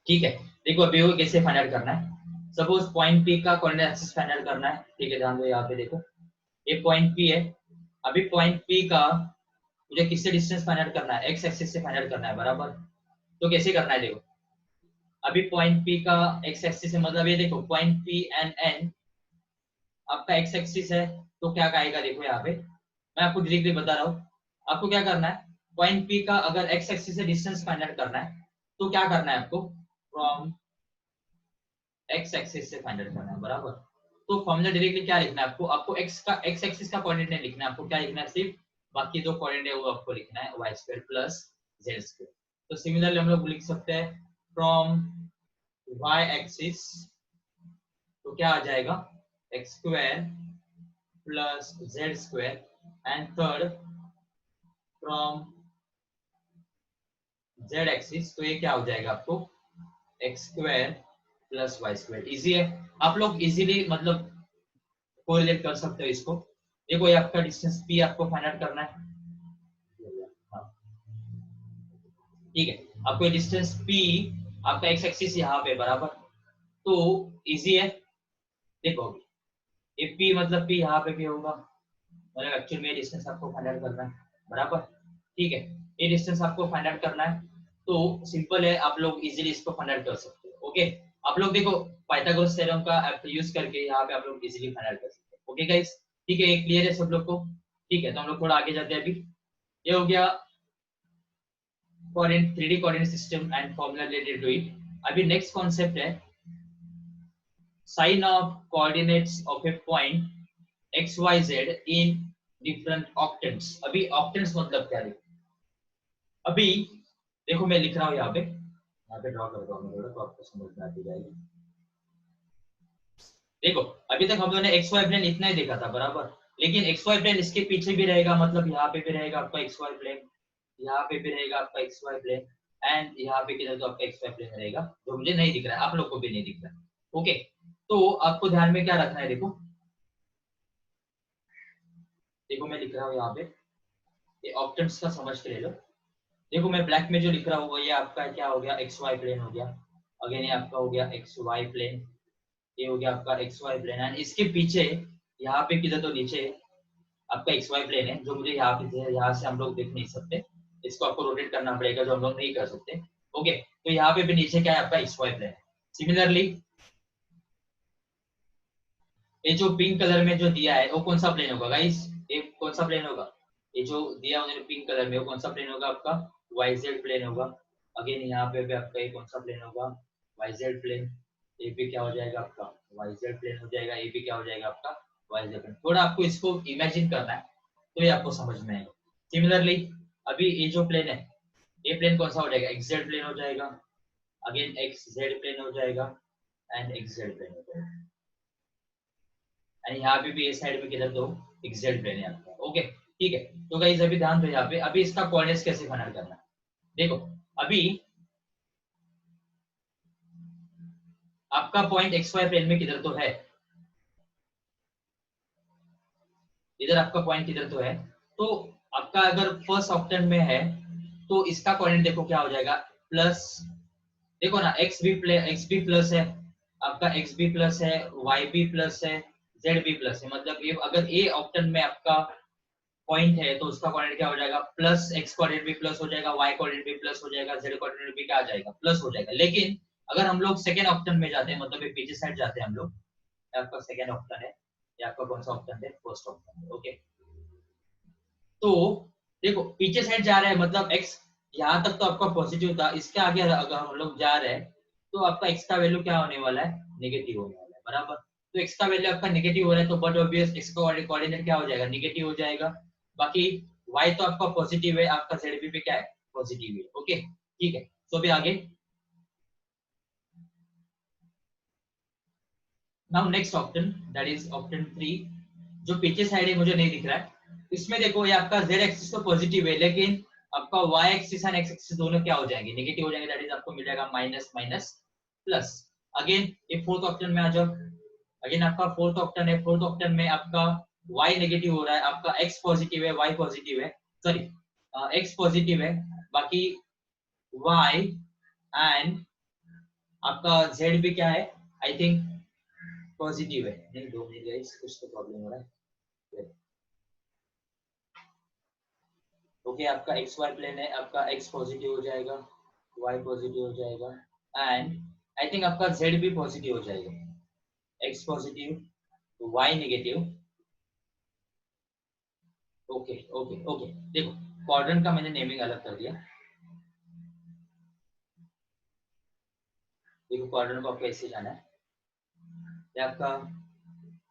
ठीक है, देखो अभी वो कैसे फाइंड आउट करना है। सपोज पॉइंट P का कोऑर्डिनेट एक्सिस फाइंड आउट करना है, ठीक है, ध्यान दो यहाँ पे देखो ये पॉइंट P है। अभी पॉइंट P का मुझे किससे डिस्टेंस फाइंड आउट करना है, एक्स एक्सिस से फाइंड आउट करना है, बराबर। तो कैसे करना है देखो, अभी पॉइंट P का एक्स एक्सिस है, मतलब ये देखो पॉइंट P एंड N आपका एक्स एक्सिस है, तो क्या कहेगा देखो यहाँ पे मैं आपको डायरेक्टली बता रहा हूँ। आपको क्या करना है, पॉइंट P का अगर एक्स एक्सिस से डिस्टेंस फाइंड आउट करना है तो क्या करना है आपको, फ्रॉम एक्स एक्सिस से फाइंड आउट करना है, बराबर। तो फॉर्मूला डायरेक्टली क्या लिखना है आपको, आपको एक्स का एक्स एक्सिस का कोऑर्डिनेट नहीं लिखना है, आपको क्या लिखना है, सिर्फ बाकी दो कोऑर्डिनेट है वो आपको लिखना है, y square plus z square. तो सिमिलरली हम लोग लिख सकते हैं फ्रॉम y एक्सिस, तो क्या आ जाएगा x square plus z square, and third from z axis, तो ये क्या हो जाएगा आपको x square plus y square. Easy है, आप लोग इजीली मतलब कोरिलेट कर सकते हो इसको। देखो ये आपका डिस्टेंस p आपको फाइंड आउट करना है, ठीक है, आपको ये डिस्टेंस p आपका x एक्सिस यहाँ पे बराबर, तो इजी है। देखो ये p मतलब p यहाँ पे भी होगा, मतलब एक्चुअल में डिस्टेंस आपको फाइंड आउट करना है, बराबर, ठीक है। ये डिस्टेंस आपको फाइंड आउट करना है, तो सिंपल है, आप लोग इजीली इसको फाइंड आउट कर सकते हो। ओके, आप लोग देखो पाइथागोरस थ्योरम का यूज करके यहाँ पे आप लोग इजीली फाइंड आउट कर सकते हो। ओके गाइस, ठीक है, ये क्लियर है सब लोग को, ठीक है। तो हम लोग थोड़ा आगे जाते हैं। अभी ये हो गया coordinate 3D coordinate system and formula related to it. अभी नेक्स्ट कॉन्सेप्ट है sign of coordinates of a point X Y Z in different octants. अभी ऑक्टेंट्स मतलब क्या है, अभी देखो मैं लिख रहा हूँ यहाँ पे ड्रॉ करता हूँ थोड़ा, तो आपको समझ में आ जाएगी। देखो अभी तक हम लोगों ने एक्स वाई प्लेन इतना ही देखा था, बराबर, लेकिन एक्स वाई प्लेन इसके पीछे भी रहेगा, मतलब यहाँ पे भी रहेगा आपका एक्स वाई प्लेन, यहाँ पे भी रहेगा आपका एक्स वाई प्लेन, एंड यहाँ पे किधर तो आपका एक्स वाई प्लेन रहेगा, जो मुझे नहीं दिख रहा है, आप लोग को भी नहीं दिख रहा है। ओके, तो आपको ध्यान में क्या रखना है, देखो देखो मैं लिख रहा हूँ यहाँ पे, ये ऑक्टेंट्स का समझ के ले लो। देखो मैं ब्लैक में जो लिख रहा हूँ वो ये आपका क्या हो गया, एक्स वाई प्लेन हो गया, अगेन ये आपका हो गया एक्स वाई प्लेन, ये हो गया आपका एक्स वाई प्लेन, एंड इसके पीछे यहाँ पे किधर तो नीचे आपका एक्स वाई प्लेन है, जो मुझे यहाँ पे यहाँ से हम लोग देख नहीं सकते, इसको आपको रोटेट करना पड़ेगा, जो हम लोग नहीं कर सकते। ओके, तो यहाँ पे भी नीचे क्या है आपका एक्स वाई प्लेन। सिमिलरली ये जो पिंक कलर में जो दिया है वो कौन सा प्लेन होगा गाइस, ये कौन सा प्लेन होगा, ये जो दिया उन्होंने पिंक कलर में वो कौन सा प्लेन होगा, आपका वाई जेड प्लेन होगा। अगेन यहाँ पे भी आपका ये कौन सा प्लेन होगा, वाई जेड प्लेन, ये भी क्या हो जाएगा आपका वाई जेड प्लेन हो जाएगा, ये भी क्या हो जाएगा आपका वाई जेड प्लेन। थोड़ा आपको इसको इमेजिन करना है तो ये आपको समझ में आएगा। सिमिलरली अभी ये जो प्लेन है, ये प्लेन कौन सा हो जाएगा, एक्स जेड प्लेन हो जाएगा, अगेन एक्स जेड प्लेन हो जाएगा, एंड एक्स जेड प्लेन हो जाएगा, एंड यहाँ पे भी ये साइड में किधर तो एक्जेड प्लेन है आपका। ओके ठीक है, तो गाइस अभी ध्यान दो यहाँ पे, अभी इसका कोऑर्डिनेट्स कैसे फाइंड करना है। देखो अभी आपका पॉइंट एक्स वाई प्लेन में किधर तो है, इधर आपका पॉइंट किधर तो है, तो आपका अगर फर्स्ट ऑक्टेंट में है तो इसका कोऑर्डिनेट देखो क्या हो जाएगा, प्लस, देखो ना एक्स भी प्लस है, आपका एक्स भी प्लस है, वाई भी प्लस है, जेड भी प्लस है, मतलब ये अगर ए ऑक्टेंट में आपका पॉइंट है तो उसका कोऑर्डिनेट क्या हो जाएगा, प्लस एक्स कोऑर्डिनेट भी प्लस हो जाएगा, वाई कोऑर्डिनेट भी प्लस हो जाएगा, जेड कोऑर्डिनेट भी क्या आ जाएगा, प्लस हो जाएगा। लेकिन अगर हम लोग सेकंड ऑप्शन में जाते हैं, मतलब ये पीछे साइड जाते हैं हम लोग, आपका सेकंड ऑप्शन है, ये आपका कौन सा ऑप्शन है, फर्स्ट ऑप्शन है। ओके, तो देखो पीछे साइड जा रहा है मतलब x यहाँ तक तो आपका पॉजिटिव था, इसके आगे अगर हम लोग जा रहे हैं तो आपका x का वैल्यू क्या होने वाला है, नेगेटिव होने वाला है, बराबर। तो x का वैल्यू आपका नेगेटिव हो रहा है तो बट ऑब्वियस x का कोऑर्डिनेट क्या हो जाएगा, नेगेटिव हो जाएगा। बाकी y तो आपका पॉजिटिव है, आपका zb पे क्या है, पॉजिटिव है। ओके ठीक है, तो अभी आगे now next option that is option 3, जो पीछे साइड है मुझे नहीं दिख रहा है। इसमें देखो ये आपका z एक्सिस तो पॉजिटिव है लेकिन आपका y axis and x axis दोनों क्या हो जाएंगे, नेगेटिव हो जाएंगे। दैट इज आपको मिल जाएगा माइनस माइनस प्लस। अगेन ये फोर्थ ऑप्शन में आ जाओ। अगेन आपका फोर्थ ऑप्शन है, फोर्थ ऑप्शन में आपका y नेगेटिव हो रहा है, आपका x पॉजिटिव है, y पॉजिटिव है, सॉरी x पॉजिटिव है, बाकी y एंड आपका z भी क्या है, आई थिंक पॉजिटिव है। नहीं, 2 मिनट गाइस, कुछ तो प्रॉब्लम हो रहा है। ओके आपका एक्स वाई प्लेन है, आपका एक्स पॉजिटिव हो जाएगा, वाई पॉजिटिव हो जाएगा एंड आई थिंक आपका जेड भी पॉजिटिव हो जाएगा। X positive, Y negative. Okay okay okay, देखो क्वाड्रेंट का मैंने नेमिंग अलग कर दिया। देखो क्वाड्रेंट को आपको ऐसे जाना है, ये आपका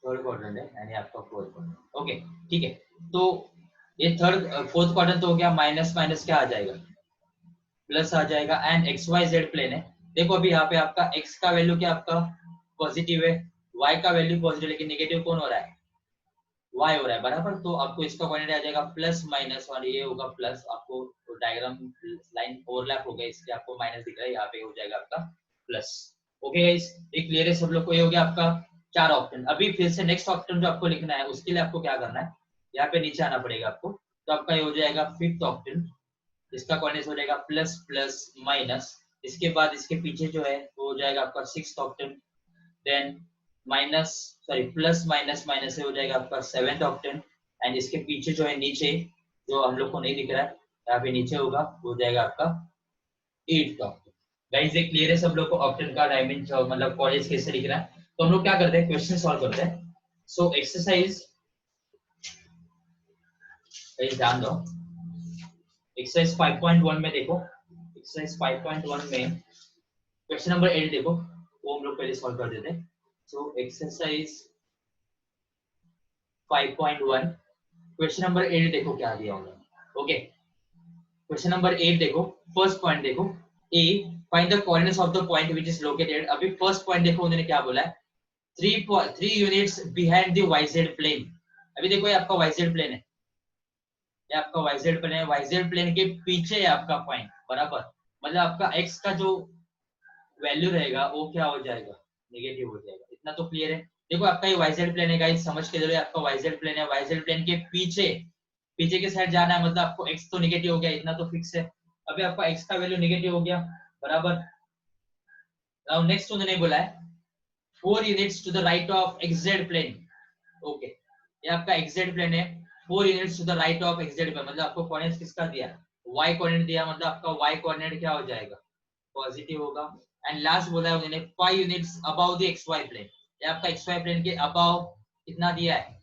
थर्ड क्वाड्रेंट है यानी आपका फोर्थ क्वाड्रेंट। ओके ठीक है, तो ये थर्ड फोर्थ क्वाड्रेंट तो हो गया, माइनस माइनस क्या आ जाएगा, प्लस आ जाएगा and X Y Z plane है। देखो अभी यहाँ पे आपका एक्स का वैल्यू क्या आपका पॉजिटिव है, वाई का वैल्यू पॉजिटिव, लेकिन नेगेटिव कौन हो रहा है, वाई हो रहा है, बराबर। तो आपको इसका कोऑर्डिनेट आ जाएगा प्लस माइनस और ये होगा प्लस। आपको डायग्राम लाइन ओवरलैप हो गया इसलिए आपको माइनस दिख रहा है, यहाँ पे हो जाएगा आपका प्लस। ओके गाइस, ये क्लियर है सब लोग को, ये हो गया आपका 4 ऑप्शन। अभी फिर से नेक्स्ट ऑप्शन जो आपको लिखना है उसके लिए आपको क्या करना है, यहाँ पे नीचे आना पड़ेगा आपको। तो आपका ये हो जाएगा फिफ्थ ऑप्शन, इसका कोऑर्डिनेट हो जाएगा प्लस प्लस माइनस। इसके बाद इसके पीछे जो है वो हो जाएगा आपका sixth option, then minus sorry plus minus minus से हो जाएगा आपका सेवेंथ ऑप्शन एंड इसके पीछे जो है नीचे जो हम लोग को नहीं दिख रहा है यहाँ पे नीचे होगा वो हो जाएगा आपका एट्थ ऑप्शन। गाइस ये क्लियर है सब लोग को ऑप्शन का डायमेंशन मतलब कॉलेज कैसे लिख रहा है। तो हम लोग क्या करते हैं, क्वेश्चन सॉल्व करते हैं। सो एक्सरसाइज ध्यान दो, एक्सरसाइज 5.1 में देखो, एक्सरसाइज 5.1 में क्वेश्चन नंबर 8 देखो, वो हम लोग पहले सॉल्व कर देते हैं। सो एक्सरसाइज 5.1 क्वेश्चन नंबर 8 देखो क्या दिया उन्होंने। ओके क्वेश्चन नंबर 8 देखो, फर्स्ट पॉइंट देखो, a find the coordinates of the point which is located. अभी फर्स्ट पॉइंट देखो उन्होंने क्या बोला है, 3 units behind the YZ plane. अभी देखो ये आपका वाईजेड प्लेन है, ये आपका वाईजेड प्लेन है, वाईजेड प्लेन के पीछे है आपका पॉइंट, बराबर। मतलब आपका एक्स का जो वैल्यू रहेगा वो क्या हो जाएगा, नेगेटिव हो जाएगा। इतना तो क्लियर है। देखो आपका ये वाईजेड प्लेन है गाइस, समझ के जरूर, आपका वाईजेड प्लेन है, वाईजेड प्लेन के पीछे पीछे के साइड जाना है, मतलब आपको एक्स तो नेगेटिव हो गया, इतना तो फिक्स है। अभी आपका एक्स का वैल्यू नेगेटिव हो गया, बराबर। नाउ नेक्स्ट उन्होंने बोला है 4 units to the right of XZ plane. Okay ये आपका एक्सजेड प्लेन है, 4 units to the right of XZ plane, मतलब आपको कोऑर्डिनेट किसका दिया, y कोऑर्डिनेट दिया, मतलब आपका y कोऑर्डिनेट क्या हो जाएगा, पॉजिटिव होगा। एंड लास्ट बोला है उन्होंने 5 units above the xy plane, ये आपका xy प्लेन के अबव कितना दिया है,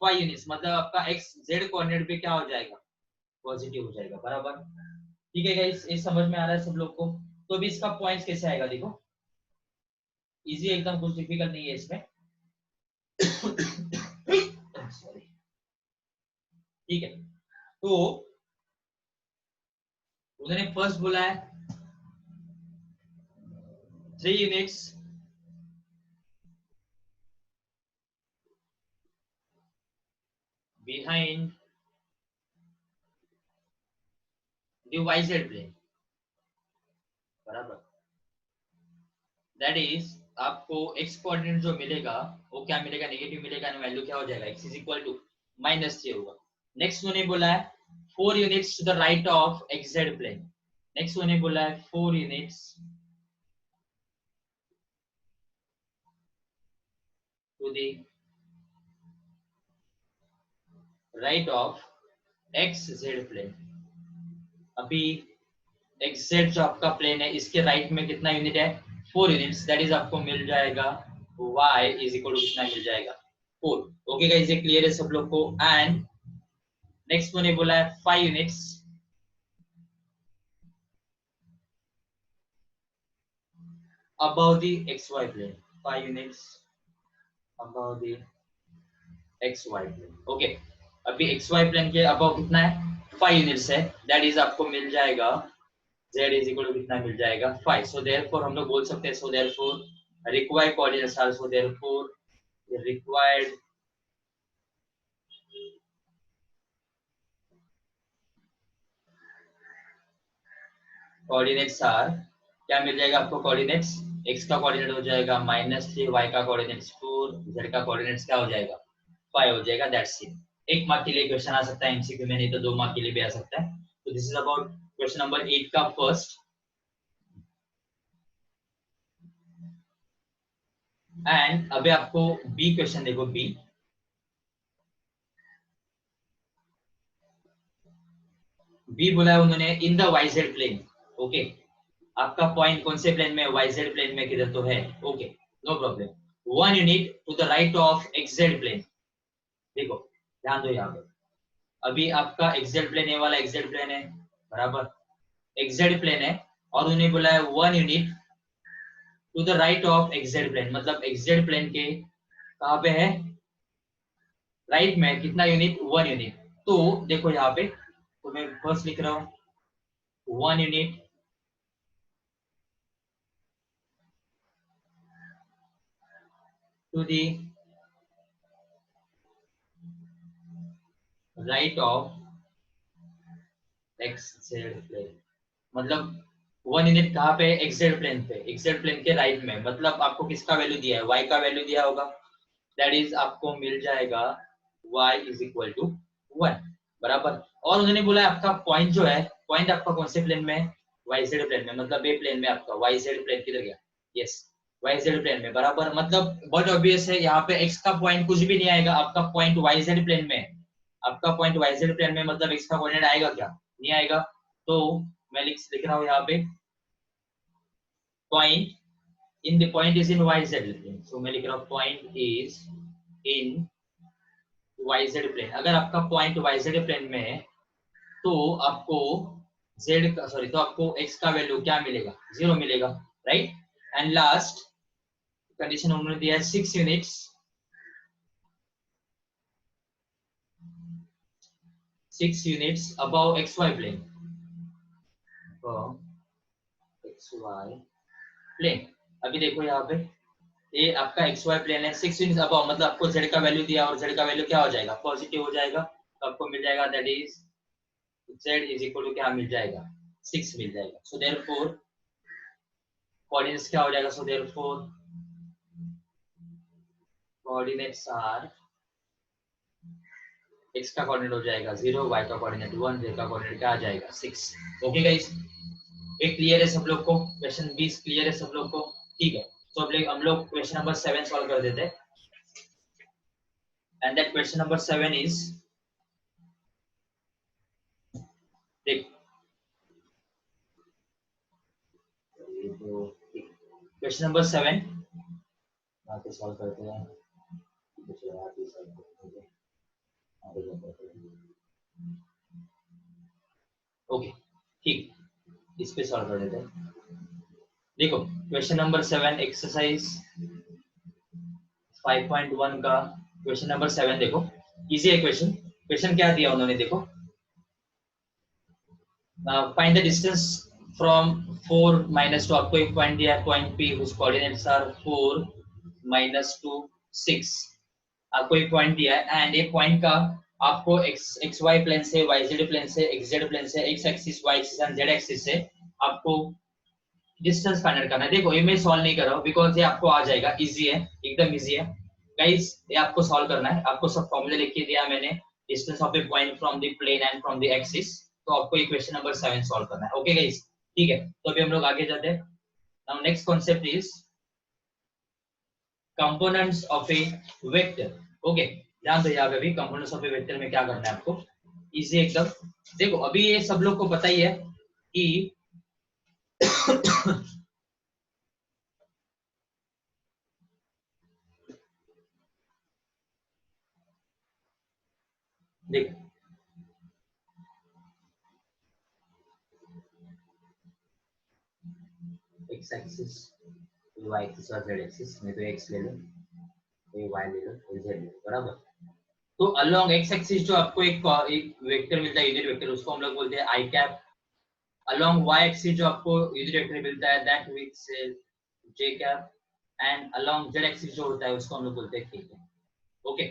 5 यूनिट्स, मतलब आपका x z कोऑर्डिनेट भी क्या हो जाएगा, पॉजिटिव हो जाएगा, बराबर। ठीक है गाइस, ये समझ में आ रहा है सब लोग को। तो अभी इसका पॉइंट्स कैसे आएगा देखो, इजी एकदम, कुछ डिफिकल्ट नहीं है इसमें। सॉरी ठीक है, तो उन्होंने फर्स्ट बोला है 3 units behind the YZ plane, बराबर। दैट इज आपको x कोऑर्डिनेट जो मिलेगा वो क्या मिलेगा, नेगेटिव मिलेगा एंड वैल्यू क्या हो जाएगा, x इज इक्वल टू -3 होगा। नेक्स्ट उन्होंने बोला है 4 units to the right of xz plane. Next उन्होंने बोला है 4 units to the right of xz plane. अभी xz जो आपका प्लेन है इसके राइट में कितना यूनिट है, 4 यूनिट्स, दैट इज आपको मिल जाएगा y इज इक्वल टू कितना मिल जाएगा, 4। ओके गाइस ये क्लियर है सब लोग को। एंड नेक्स्ट मैंने बोला है 5 units above the xy plane, 5 units above the xy plane. Okay, अभी xy प्लेन के above कितना है 5 यूनिट्स है, दैट इज आपको मिल जाएगा z इज इक्वल टू कितना मिल जाएगा 5. सो देयरफॉर हम लोग बोल सकते हैं, so therefore required coordinates are, so therefore required coordinates are, क्या मिल जाएगा आपको कोऑर्डिनेट्स, x का कोऑर्डिनेट हो जाएगा -3, y का कोऑर्डिनेट्स 4, z का कोऑर्डिनेट्स क्या हो जाएगा 5 हो जाएगा. That's it. एक मार्क के लिए क्वेश्चन आ सकता है एमसीक्यू में, नहीं तो 2 मार्क के लिए भी आ सकता है. तो this is about question number 8 का फर्स्ट. एंड अभी आपको बी क्वेश्चन देखो, बी बोला है उन्होंने in the YZ plane. Okay, आपका पॉइंट कौन से प्लेन में, वाईजेड प्लेन में किधर तो है. Okay, no problem. 1 unit to the right of XZ plane. देखो ध्यान दो यहाँ पे, अभी आपका एक्सजेड प्लेन ये वाला एक्सजेड प्लेन है, बराबर एक्सजेड प्लेन है, और उन्हें बोला है 1 unit to the right of XZ plane, मतलब एक्सजेड प्लेन के कहाँ पे है, राइट में. कितना यूनिट 1 यूनिट. तो देखो यहाँ पे, तो मैं फर्स्ट लिख रहा हूँ 1 unit to the right of XZ plane, मतलब 1 यूनिट कहाँ पे, एक्सजेड प्लेन पे, एक्सजेड प्लेन के राइट में. मतलब आपको किसका वैल्यू दिया है, y का वैल्यू दिया होगा, दैट इज आपको मिल जाएगा y इज इक्वल टू 1, बराबर. और उन्होंने बोला आपका पॉइंट जो है, पॉइंट आपका कौन से प्लेन में है, yz प्लेन में, मतलब ये प्लेन में आपका yz प्लेन किधर गया, यस yz प्लेन में, बराबर. मतलब बहुत ऑब्वियस है, यहाँ पे x का पॉइंट कुछ भी नहीं आएगा, आपका पॉइंट yz प्लेन में, आपका पॉइंट yz प्लेन में, मतलब x का कोऑर्डिनेट आएगा क्या, नहीं आएगा. तो मैं लिख रहा हूँ यहाँ पे point in the point is in yz plane. So मैं लिख रहा हूँ point is in yz plane. अगर आपका पॉइंट yz प्लेन में है तो आपको z का सॉरी, तो आपको x का वैल्यू क्या मिलेगा, 0 मिलेगा, राइट. एंड लास्ट कंडीशन उन्होंने दिया है 6 units, 6 units above xy plane, xy plane. अभी देखो यहाँ पे ये आपका xy प्लेन है, 6 यूनिट्स अबव, मतलब आपको z का वैल्यू दिया और z का वैल्यू क्या हो जाएगा, पॉजिटिव हो जाएगा. तो आपको मिल जाएगा that is z is equal to क्या मिल जाएगा 6 मिल जाएगा. सो देयरफॉर कोऑर्डिनेट्स क्या हो जाएगा, so therefore coordinates are, x का कोऑर्डिनेट हो जाएगा 0, y का कोऑर्डिनेट 1, z का कोऑर्डिनेट क्या आ जाएगा 6. ओके गाइस, ये क्लियर है सब लोग को, क्वेश्चन 20 क्लियर है सब लोग को, ठीक है. तो अब हम लोग क्वेश्चन नंबर 7 सॉल्व कर देते हैं. And that question number 7 is, देख क्वेश्चन नंबर 7 यहाँ पे सॉल्व करते हैं. ओके ठीक, इस पे सॉल्व कर देते हैं. देखो क्वेश्चन नंबर 7 एक्सरसाइज 5.1 का क्वेश्चन नंबर 7 देखो, इजी है क्वेश्चन. क्वेश्चन क्या दिया उन्होंने, देखो फाइंड द डिस्टेंस फ्रॉम 4 -2, आपको एक पॉइंट दिया है point P whose coordinates are 4 -2 6, आपको एक पॉइंट दिया है. एंड एक पॉइंट का आपको एक्स वाई प्लेन से, वाई जेड प्लेन से, एक्स जेड प्लेन से, X axis, Y axis and Z axis से आपको डिस्टेंस फाइंड करना है. देखो ये मैं सॉल्व नहीं कर रहा हूँ बिकॉज ये आपको आ जाएगा, इजी है, एकदम इजी है गाइस. ये आपको सॉल्व करना है, आपको सब फॉर्मूले लिख के दिया मैंने, distance of a point from the plane and from the axis. तो आपको ये क्वेश्चन नंबर 7 सॉल्व करना है. ओके गाइस, ठीक है. तो अभी हम लोग आगे जाते हैं. Now next concept is components of A vector. Okay, ध्यान दो यहाँ पे भी, कंपोनेंट्स ऑफ ए वेक्टर में क्या करना है आपको, इजी एकदम. देखो अभी ये सब लोग को पता ही है कि देखो x एक्सिस, y एक्सिस और z एक्सिस में तो x ले लो, ये y ले लो, ये z ले लो, बराबर। तो अलोंग x एक्सिस जो आपको एक वेक्टर मिलता है यूनिट वेक्टर, उसको हम लोग बोलते हैं i cap. Along y axis जो आपको यूनिट वेक्टर मिलता है that which j cap, and along z axis जो होता है उसको हम लोग बोलते हैं k कैप। ओके,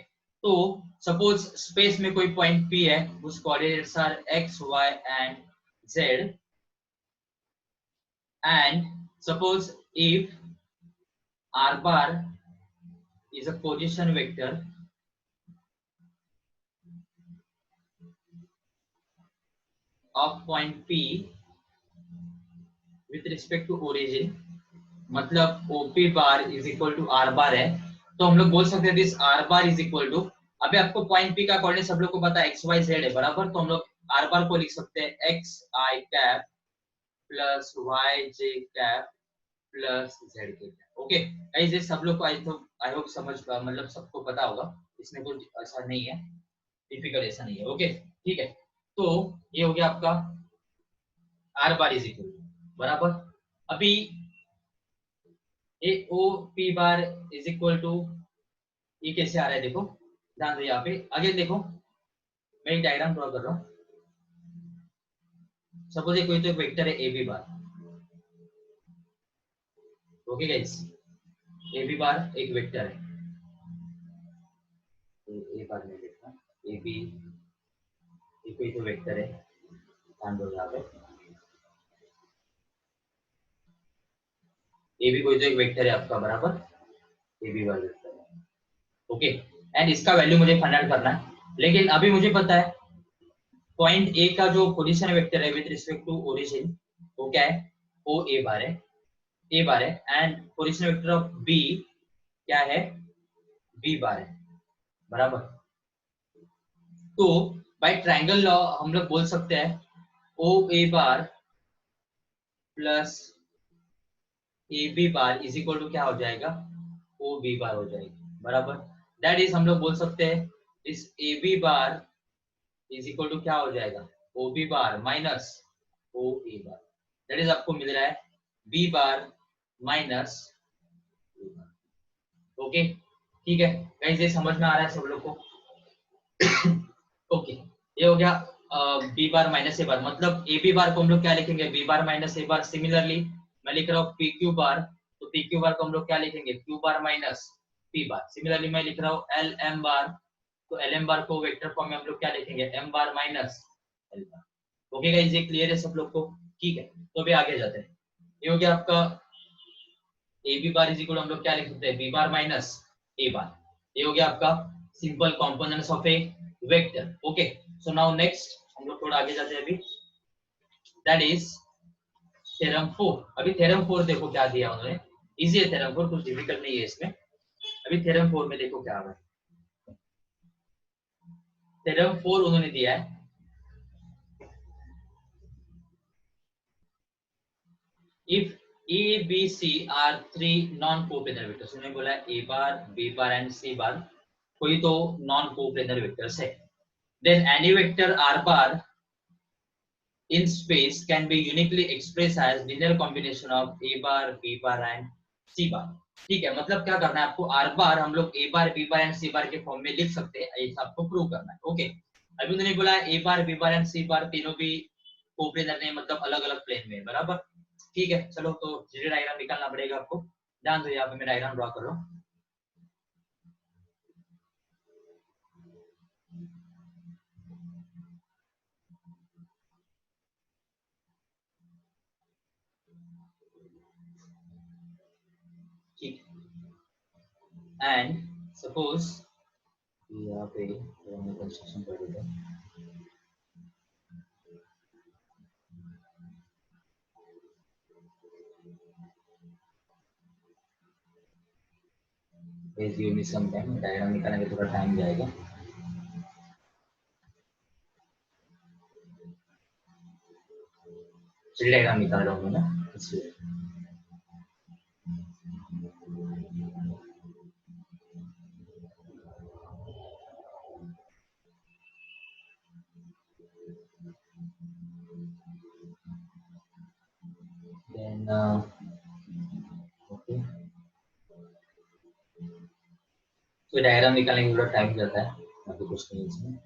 तो सपोज स्पेस में कोई पॉइंट p है, उस coordinates are x y and z, and suppose if r bar is a position vector of point p with respect to origin, मतलब OP bar is equal to R bar है, तो हम लोग बोल सकते हैं this R bar is equal to, अभी आपको पॉइंट P का कोऑर्डिनेट सब लोग को पता है x y z है, बराबर। तो हम लोग R बार को लिख सकते हैं x I cap plus y j cap plus z के कैप। ओके गाइस, ये सब लोग को आई होप समझ, मतलब सबको पता होगा, इसमें कुछ ऐसा नहीं है, डिफिकल्ट ऐसा नहीं है। ओके ठीक है, तो ये हो गया आपका R bar is equal to, बराबर। अभी A O P bar is equal to, ये कैसे आ रहा है देखो, ध्यान दो यहाँ पे। आगे देखो, मैं एक डायग्राम ड्रॉ कर रहा हूँ। सपोज ये कोई तो एक वेक्टर है A B bar, okay guys, A B bar एक वेक्टर है, ए बार में देखना ए बी, ये कोई तो वेक्टर है, ध्यान दो यहाँ पे, ए बी कोई तो एक वेक्टर है आपका, बराबर, ए बी बार वेक्टर है, ओके। एंड इसका वैल्यू मुझे फाइंड आउट करना है, लेकिन अभी मुझे पता है पॉइंट ए का जो पोजीशन वेक्टर है विद रिस्पेक्ट टू ओरिजिन, वो क्या है, ओ ए बार है, ए बार है, and position vector of B क्या है, बी बार है, बराबर। तो बाय ट्रायंगल लॉ हम लोग बोल सकते हैं O A bar plus A B bar is equal to क्या हो जाएगा, ओ बी बार हो जाएगी, बराबर। दैट इज हम लोग बोल सकते हैं इस A B bar is equal to क्या हो जाएगा, O B bar minus O A bar, that is आपको मिल रहा है B bar minus A bar. Okay ठीक है गाइस, ये समझ में आ रहा है सब लोग को? ओके, ये हो गया बी बार माइनस ए बार, मतलब ए बी बार को हम लोग क्या लिखेंगे, B bar minus A bar. Similarly मैं लिख रहा हूँ पी क्यू बार, तो पी क्यू बार को हम लोग क्या लिखेंगे, क्यू बार माइनस पी बार। सिमिलरली मैं लिख रहा हूँ एल एम बार, तो एल एम बार को वेक्टर फॉर्म में हम लोग क्या लिखेंगे, M bar minus L bar. Okay guys, ये क्लियर है सब लोग को? ठीक है, तो अभी आगे जाते हैं। ये हो गया आपका A B bar is equal हम लोग क्या लिख सकते हैं, बी बार माइनस ए बार। ये हो गया आपका simple components of A vector. Okay, so now next हम लोग थोड़ा आगे जाते हैं अभी, दैट इज थ्योरम 4। अभी थ्योरम 4 देखो क्या दिया उन्होंने, इजी है थ्योरम 4, कुछ डिफिकल्ट नहीं है इसमें। अभी थ्योरम 4 में देखो क्या है, थ्योरम 4 उन्होंने दिया है if A B C are three non coplanar vectors, उन्होंने बोला ए bar B bar and C बार कोई तो नॉन कोप्लेनर वेक्टर्स है, then any vector r bar in space can be uniquely expressed as linear combination of a bar, b bar and c bar। ठीक है, मतलब क्या करना है आपको, r बार हम लोग a bar, b bar and c बार के फॉर्म में लिख सकते हैं, ऐसा आपको प्रूव करना है। ओके, अभी उन्होंने बोला a bar, b bar and c बार तीनों भी कोप्लेनर नहीं, मतलब अलग अलग प्लेन में, बराबर। ठीक है, चलो तो जीरो डायग्राम निकालना पड़ेगा आपको। ध्यान दो, यहाँ पे मैं डायग्राम ड्रॉ कर रहा हूँ। ठीक, एंड सपोज यहाँ पे कंस्ट्रक्शन कर देते हैं। Please give me some time, diagram निकालने में थोड़ा टाइम जाएगा। चलिए डायग्राम निकाल रहा हूँ मैं ना, इसलिए then तो डायग्राम निकालने में थोड़ा टाइम जाता है, बाकी कुछ नहीं इसमें।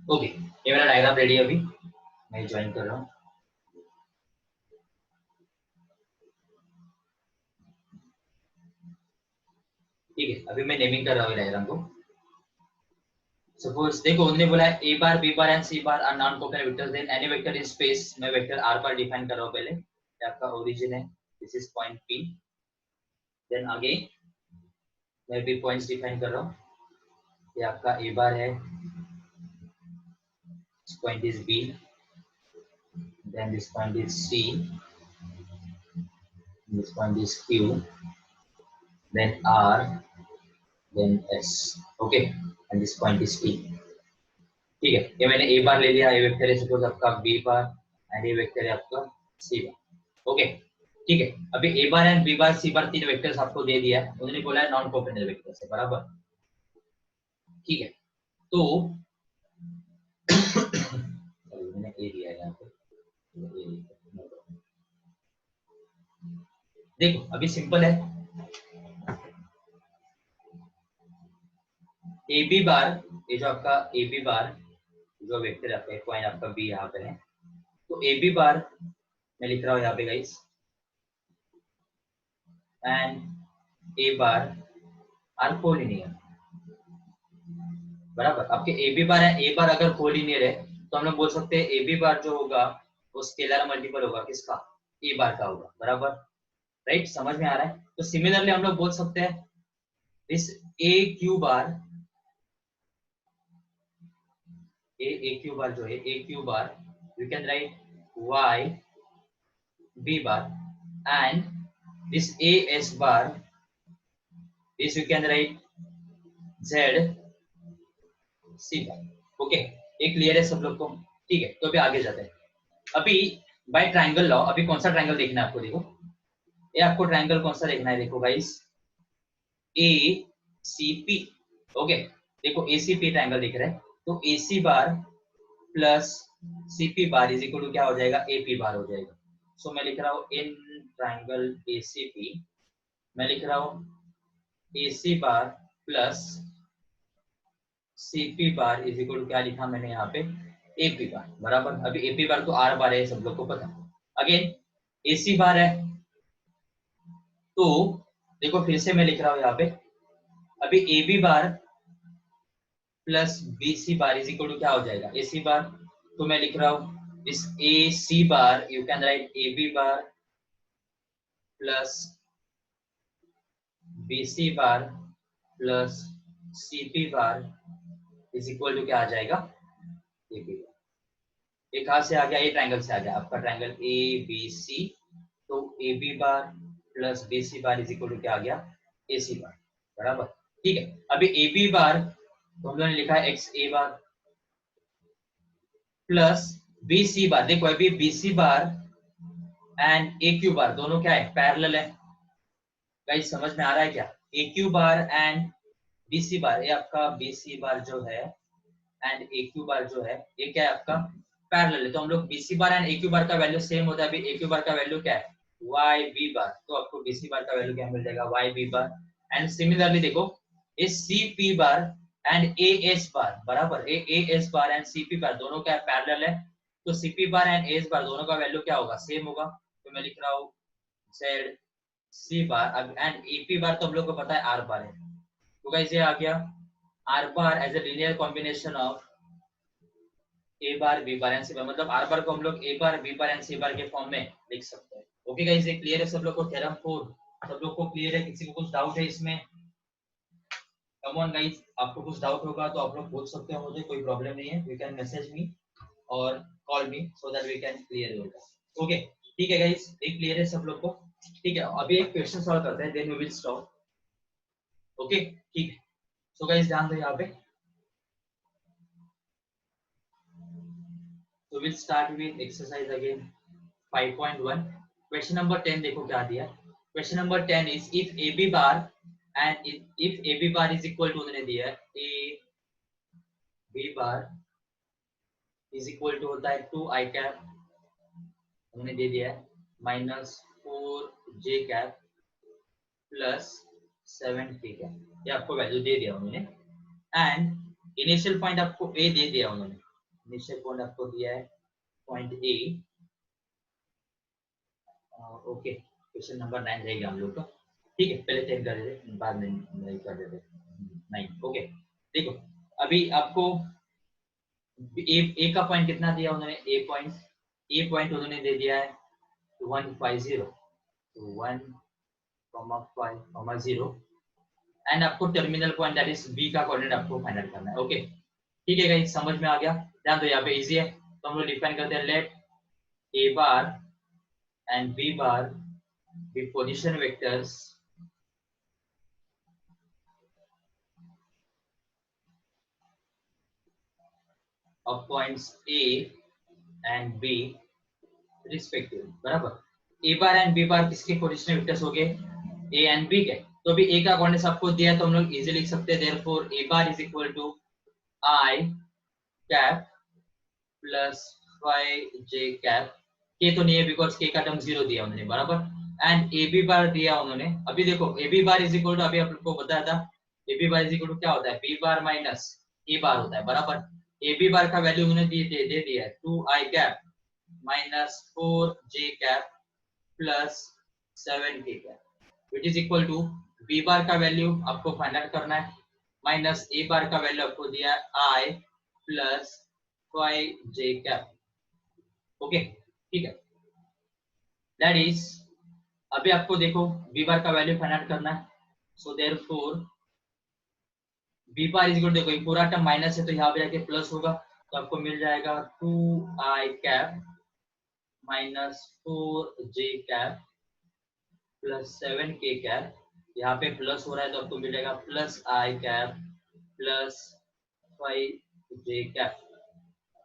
ओके, ये मेरा डायग्राम रेडी है, अभी मैं ज्वाइन कर रहा हूँ। ठीक है, अभी मैं नेमिंग कर रहा हूँ डायग्राम को। सपोज देखो उन्होंने बोला है A bar B bar and C bar are non coordinate vectors, then any vector in space, मैं वेक्टर आर बार डिफाइन कर रहा हूँ पहले, ये आपका ओरिजिन है, this is point P, then again मैं भी पॉइंट्स डिफाइन कर रहा हूँ, ये आपका ए बार है, this point is B, then this point is C, this point is Q, then R, then S, okay, and this point is T. ठीक है, ये मैंने ए बार ले लिया, ये वेक्टर है सपोज आपका बी बार एंड ये वेक्टर है आपका सी बार। ओके ठीक है, अभी ए बार एंड बी बार सी बार तीन वेक्टर्स आपको दे दिया है, उन्होंने बोला है नॉन कोऑर्डिनेट वेक्टर्स है, बराबर। ठीक है, तो मैंने ए दिया है यहाँ पे, देखो अभी सिंपल है, ए बी बार, ये जो आपका ए बी बार जो वेक्टर है आपका, पॉइंट आपका बी यहाँ पे है, तो ए बी बार मैं लिख रहा हूँ यहाँ पे guys, and A bar are collinear, बराबर। आपके ए बी बार है, ए बार अगर कोलिनियर है तो हम लोग बोल सकते हैं ए बी बार जो होगा वो स्केलर मल्टीपल होगा किसका, ए बार का होगा, बराबर, राइट, समझ में आ रहा है। तो सिमिलरली हम लोग बोल सकते हैं इस ए क्यू बार, ए क्यू बार जो है A Q bar, you can write Y B bar, and this AS bar, this you can write Z C bar, okay, ये क्लियर है सब लोग को। ठीक है, तो अभी आगे जाते हैं। अभी बाय ट्रायंगल लॉ, अभी कौन सा ट्रायंगल देखना है आपको, देखो ये आपको ट्रायंगल कौन सा देखना है, देखो guys A C P, okay, देखो ए सी पी ट्रायंगल दिख रहा है, तो A C bar plus C P bar is equal to क्या हो जाएगा, ए पी बार हो जाएगा। सो मैं लिख रहा हूँ in triangle A C P, मैं लिख रहा हूँ AC bar plus CP bar is equal to क्या लिखा मैंने यहाँ पे, AP बार, बराबर। अभी AP बार तो R बार है, सब लोग को पता है। अगेन AC बार है, तो देखो फिर से मैं लिख रहा हूँ यहाँ पे, अभी AB bar plus BC bar is equal to क्या हो जाएगा, AC बार, तो मैं लिख रहा हूँ इस AC bar you can write AB bar plus BC bar plus CP bar is equal to क्या आ जाएगा, AP बार। ये कहाँ से आ गया, ये ट्रायंगल से आ गया, आपका ट्रायंगल ए बी सी, तो A B bar plus B C bar is equal to क्या आ गया, ए सी बार, बराबर। ठीक है, अभी ए बी बार तो हम लोगों ने लिखा है X A bar plus B C bar, देखो अभी B C bar and A Q bar दोनों क्या है, पैरेलल है, गाइस समझ में आ रहा है क्या, A Q bar and B C bar, ये आपका बी सी बार जो है एंड ए क्यू बार जो है ये क्या है आपका पैरेलल है, तो हम लोग B C bar and A Q bar का वैल्यू सेम होता है। अभी ए क्यू बार का वैल्यू क्या है, वाई बी बार, तो आपको बी सी बार का वैल्यू क्या मिल जाएगा, Y B bar. And similarly देखो इस C P bar and A S bar, बराबर, A S bar and C P bar दोनों क्या पैरेलल है, तो C P bar and S bar दोनों का वैल्यू क्या होगा, सेम होगा, तो मैं लिख रहा हूँ जेड सी बार। अब एंड ए पी बार तो हम लोग को पता है आर बार है, तो गाइस ये आ गया R bar as a linear combination of A bar B bar and C bar, मतलब आर बार को हम लोग A bar B bar and C बार के फॉर्म में लिख सकते हैं। ओके गाइस, ये क्लियर है सब लोग को, थ्योरम 4 सब लोग को क्लियर है, किसी को कुछ डाउट है इसमें, कम ऑन गाइस, आपको कुछ डाउट होगा तो आप लोग पूछ सकते हो मुझे, कोई प्रॉब्लम नहीं है, यू कैन मैसेज मी और call me so that we can clear your doubt. Okay ठीक है गाइस, ये क्लियर है सब लोग को, ठीक है। अभी एक क्वेश्चन सॉल्व करते हैं, then we will stop. Okay ठीक है, सो गाइस ध्यान दो यहाँ पे, so we'll start with exercise again 5.1 question number 10, देखो क्या दिया, question number 10 is if AB bar and if AB bar is equal to, उन्होंने दिया है AB bar is equal to होता है 2 I cap, उन्होंने दे दिया है -4 J cap plus 7k cap, ये आपको वैल्यू दे दिया उन्होंने। एंड इनिशियल पॉइंट आपको ए दे दिया उन्होंने, इनिशियल पॉइंट आपको दिया है point A. Okay, question number 9 रहेगा हम लोग का, ठीक है, पहले 10 कर देते, बाद में नहीं कर देते 9। ओके, देखो अभी आपको ए का पॉइंट कितना दिया उन्होंने, ए पॉइंट उन्होंने दे दिया है 150, तो 1,5,0 एंड आपको terminal point that is B का कोऑर्डिनेट आपको फाइंड आउट करना है। ओके, ठीक है गाइस, समझ में आ गया, ध्यान दो, यहाँ पे इजी है, तो हम लोग डिफाइन करते हैं, let A bar and B bar be position vectors of points A and B respectively, बराबर। ए बार एंड बी बार किसके पोजीशन वेक्टर्स हो गए, ए एंड बी के, तो अभी ए का कोऑर्डिनेट आपको दिया है, तो हम लोग इजीली लिख सकते हैं, therefore A bar is equal to I cap plus 5j cap, के तो नहीं है बिकॉज के का टर्म 0 दिया उन्होंने, बराबर। एंड ए बी बार दिया उन्होंने, अभी देखो A B bar is equal to, अभी आप लोग को बताया था, A B bar is equal to क्या होता है, बी बार माइनस ए बार होता है, बराबर। ए बी बार का वैल्यू उन्होंने दे दिया है 2i cap minus 4j cap plus 7k cap, which is equal to B bar का वैल्यू आपको फाइंड आउट करना है, माइनस ए बार का वैल्यू आपको दिया है आई प्लस 5j कैप। ओके, ठीक है, दैट इज, अभी आपको देखो बी बार का वैल्यू फाइंड आउट करना है, so therefore B bar is equal to, देखो ये पूरा टर्म माइनस है तो यहाँ पे जाके प्लस होगा, तो आपको मिल जाएगा 2i cap minus 4j cap plus 7k cap, यहाँ पे प्लस हो रहा है तो आपको मिल जाएगा plus i cap plus 5j cap,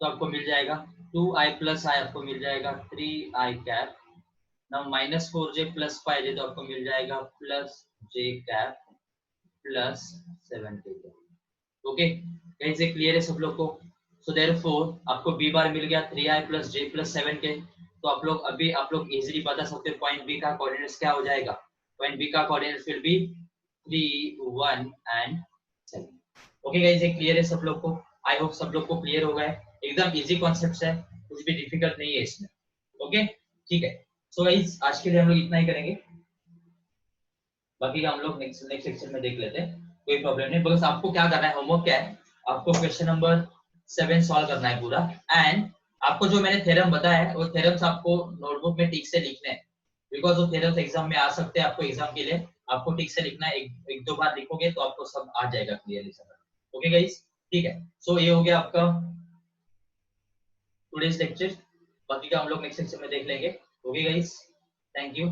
तो आपको मिल जाएगा 2i प्लस i आपको मिल जाएगा 3i cap, now minus 4j plus 5j, तो आपको मिल जाएगा plus j cap plus 7k cap. Okay, कहीं से क्लियर है सब लोग को? सो देयरफॉर आपको बी बार मिल गया 3i plus j plus 7k, तो आप लोग इजीली बता सकते हो पॉइंट बी का कोऑर्डिनेट्स क्या हो जाएगा, पॉइंट बी का coordinates will be 3, 1 and 7। Okay guys, ये क्लियर है सब लोग को? आई होप सब लोग को क्लियर हो गया है, एकदम इजी कॉन्सेप्ट है, कुछ भी डिफिकल्ट नहीं है इसमें। ओके, ठीक है, सो गाइस आज के लिए हम लोग इतना ही करेंगे, बाकी का हम लोग नेक्स्ट सेक्शन में देख लेते हैं, कोई प्रॉब्लम नहीं। बस आपको क्या करना है, होमवर्क क्या है, आपको क्वेश्चन नंबर 7 सॉल्व करना है पूरा, एंड आपको जो मैंने थ्योरम बताया है वो थ्योरम्स आपको नोटबुक में ठीक से लिखने हैं, बिकॉज वो थ्योरम्स एग्जाम में आ सकते हैं, आपको एग्जाम के लिए आपको ठीक से लिखना है, एक दो बार लिखोगे तो आपको सब आ जाएगा क्लियरली सब। ओके गाइस, ठीक है, सो ये हो गया आपका टुडेस लेक्चर, बाकी का हम लोग नेक्स्ट सेक्शन में देख लेंगे। Okay guys, thank you.